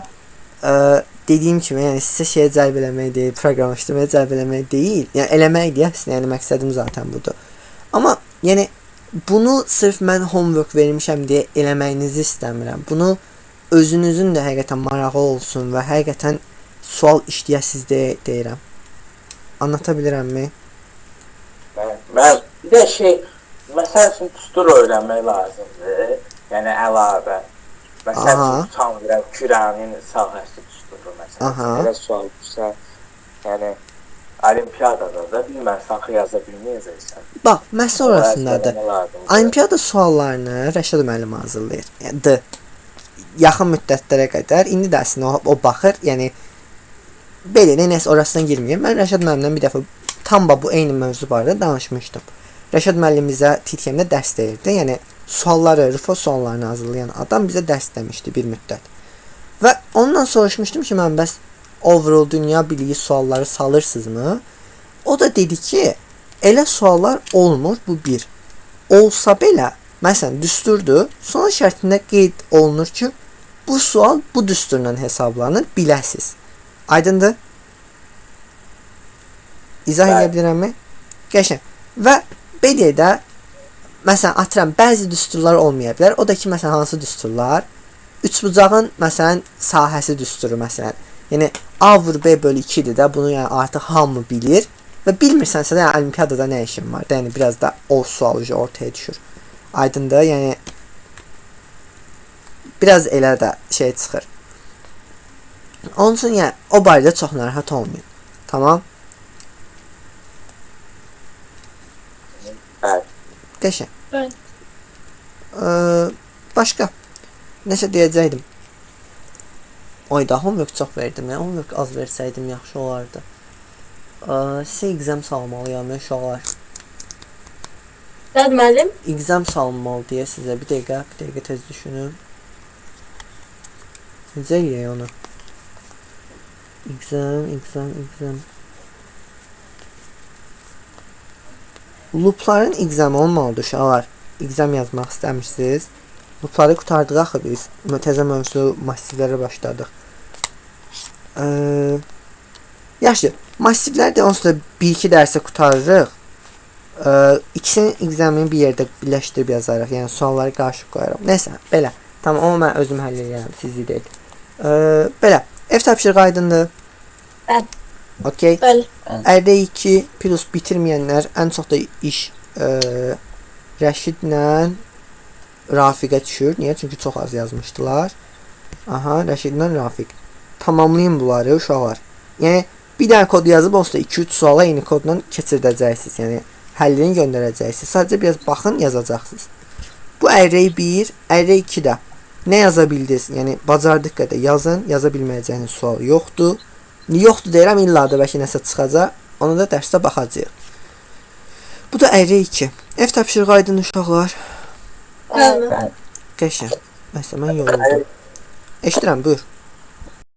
dediyim kimi, yəni sizə şeyə cəlb eləmək deyil, proqramlaşdırmaya cəlb eləmək deyil. Yəni eləməkdir, yəni məqsədim zaten budur. Amma yəni bunu sırf mən homework vermişəm deyə eləməyinizi istəmirəm. Bunu özünüzün də həqiqətən marağı olsun və həqiqətən sual işləyəsiz deyə deyirəm. Anlata bilirəmmi? Mən bir də məsəl üçün düstur öyrənmək lazımdır. Yəni əlavə. Məsəl üçün tutan Küranin sahəsi düsturu məsələn. Elə sual düşsə, yəni Olimpiyadada da bilmərsən, yaza bilməyəcəksən. Bax, məsələ orasındadır. Olimpiyada suallarını Rəşad müəllim hazırlayır. Yəni yaxın müddətlərə qədər, indi də əslində o baxır, yəni belə nəsə orasına girməyim. Mən Rəşad müəllimlə bir dəfə tam bu eyni mövzu barədə danışmışdım. Rəşad müəllim bizə TTM-də dərs deyirdi. Yəni sualları, RFO suallarını hazırlayan adam bizə dərs demişdi bir müddət. Və ondan soruşmuşdum ki, mən bəs overall dünya biliyi sualları salırsınızmı? O da dedi ki, elə suallar olmur, bu bir. Olsa belə, məsələn, düsturdur, sonra şərtində qeyd olunur ki, bu sual bu düsturla hesablanır, biləsiz. Aydındır? İzah edə bilirəmmi? Qəşəng. Və belə də, məsələn, atıram, bəzi düsturlar olmaya bilər. O da ki, məsələn, hansı düsturlar? Üçbucağın, məsələn, sahəsi düsturu, məsələn. Yəni, A vur B bölü 2-dir də, bunu yəni artıq hamı bilir. Və bilmirsənsə də, yəni, olimpiyadada nə işin var? Yəni, biraz da o sual ortaya düşür. Aydındır, yəni, biraz elə də şey çıxır. Onun üçün, yəni, o barədə çox narahat olmayın. Tamam? Qəşəng. Başqa. Nəsə deyəcəkdim. Oyda, homework çox verdim. Yəni, homework az versəydim yaxşı olardı. Sizə exam salmalıyam, uşaqlar. Bəli, müəllim. Exam salmalı deyə sizə bir dəqiqə tez düşünün. Necə eləyək onu? Exam. Loopların examı olmalıdır uşaqlar. Exam yazmaq istəmirsiniz. Loopları qutardıq axı biz. Təzə mövzu massivlərə başladıq. Yaxşı, massivlər də onsuz da 1-2 dərsə qutarırıq. İkisinin examını bir yerdə birləşdirib yazarıq. Yəni sualları qarışıq qoyarıq. Nəysə, belə. Tamam, amma mən özüm həll edirəm, sizlik deyil. Belə, ev tapşırığı aydındır. Bəli. Okey. Bəli. R2 plus bitirməyənlər ən çox da iş Rəşidlə Rafiqə düşür. Niyə? Çünki çox az yazmışdılar. Aha, Rəşidlə Rafiq. Tamamlayın bunları uşaqlar. Yəni bir dənə kod yazıb olsa 2-3 suala eyni kodla keçirdəcəksiniz. Yəni həllini göndərəcəksiniz. Sadəcə biraz baxın, yazacaqsınız. Bu R1, R2-də nə yaza bildiniz? Yəni bacardıq qədər yazın. Yaza bilməyəcəyiniz sual yoxdur. Yoxdur deyirəm, illa da bəlkə nəsə çıxacaq. Ona da dərsdə baxacağıq. Bu da R2. Ev tapşırığı aydın uşaqlar. Bəli. Qəşəng. Məsələn, mən yoruldum. Eşidirəm, buyur.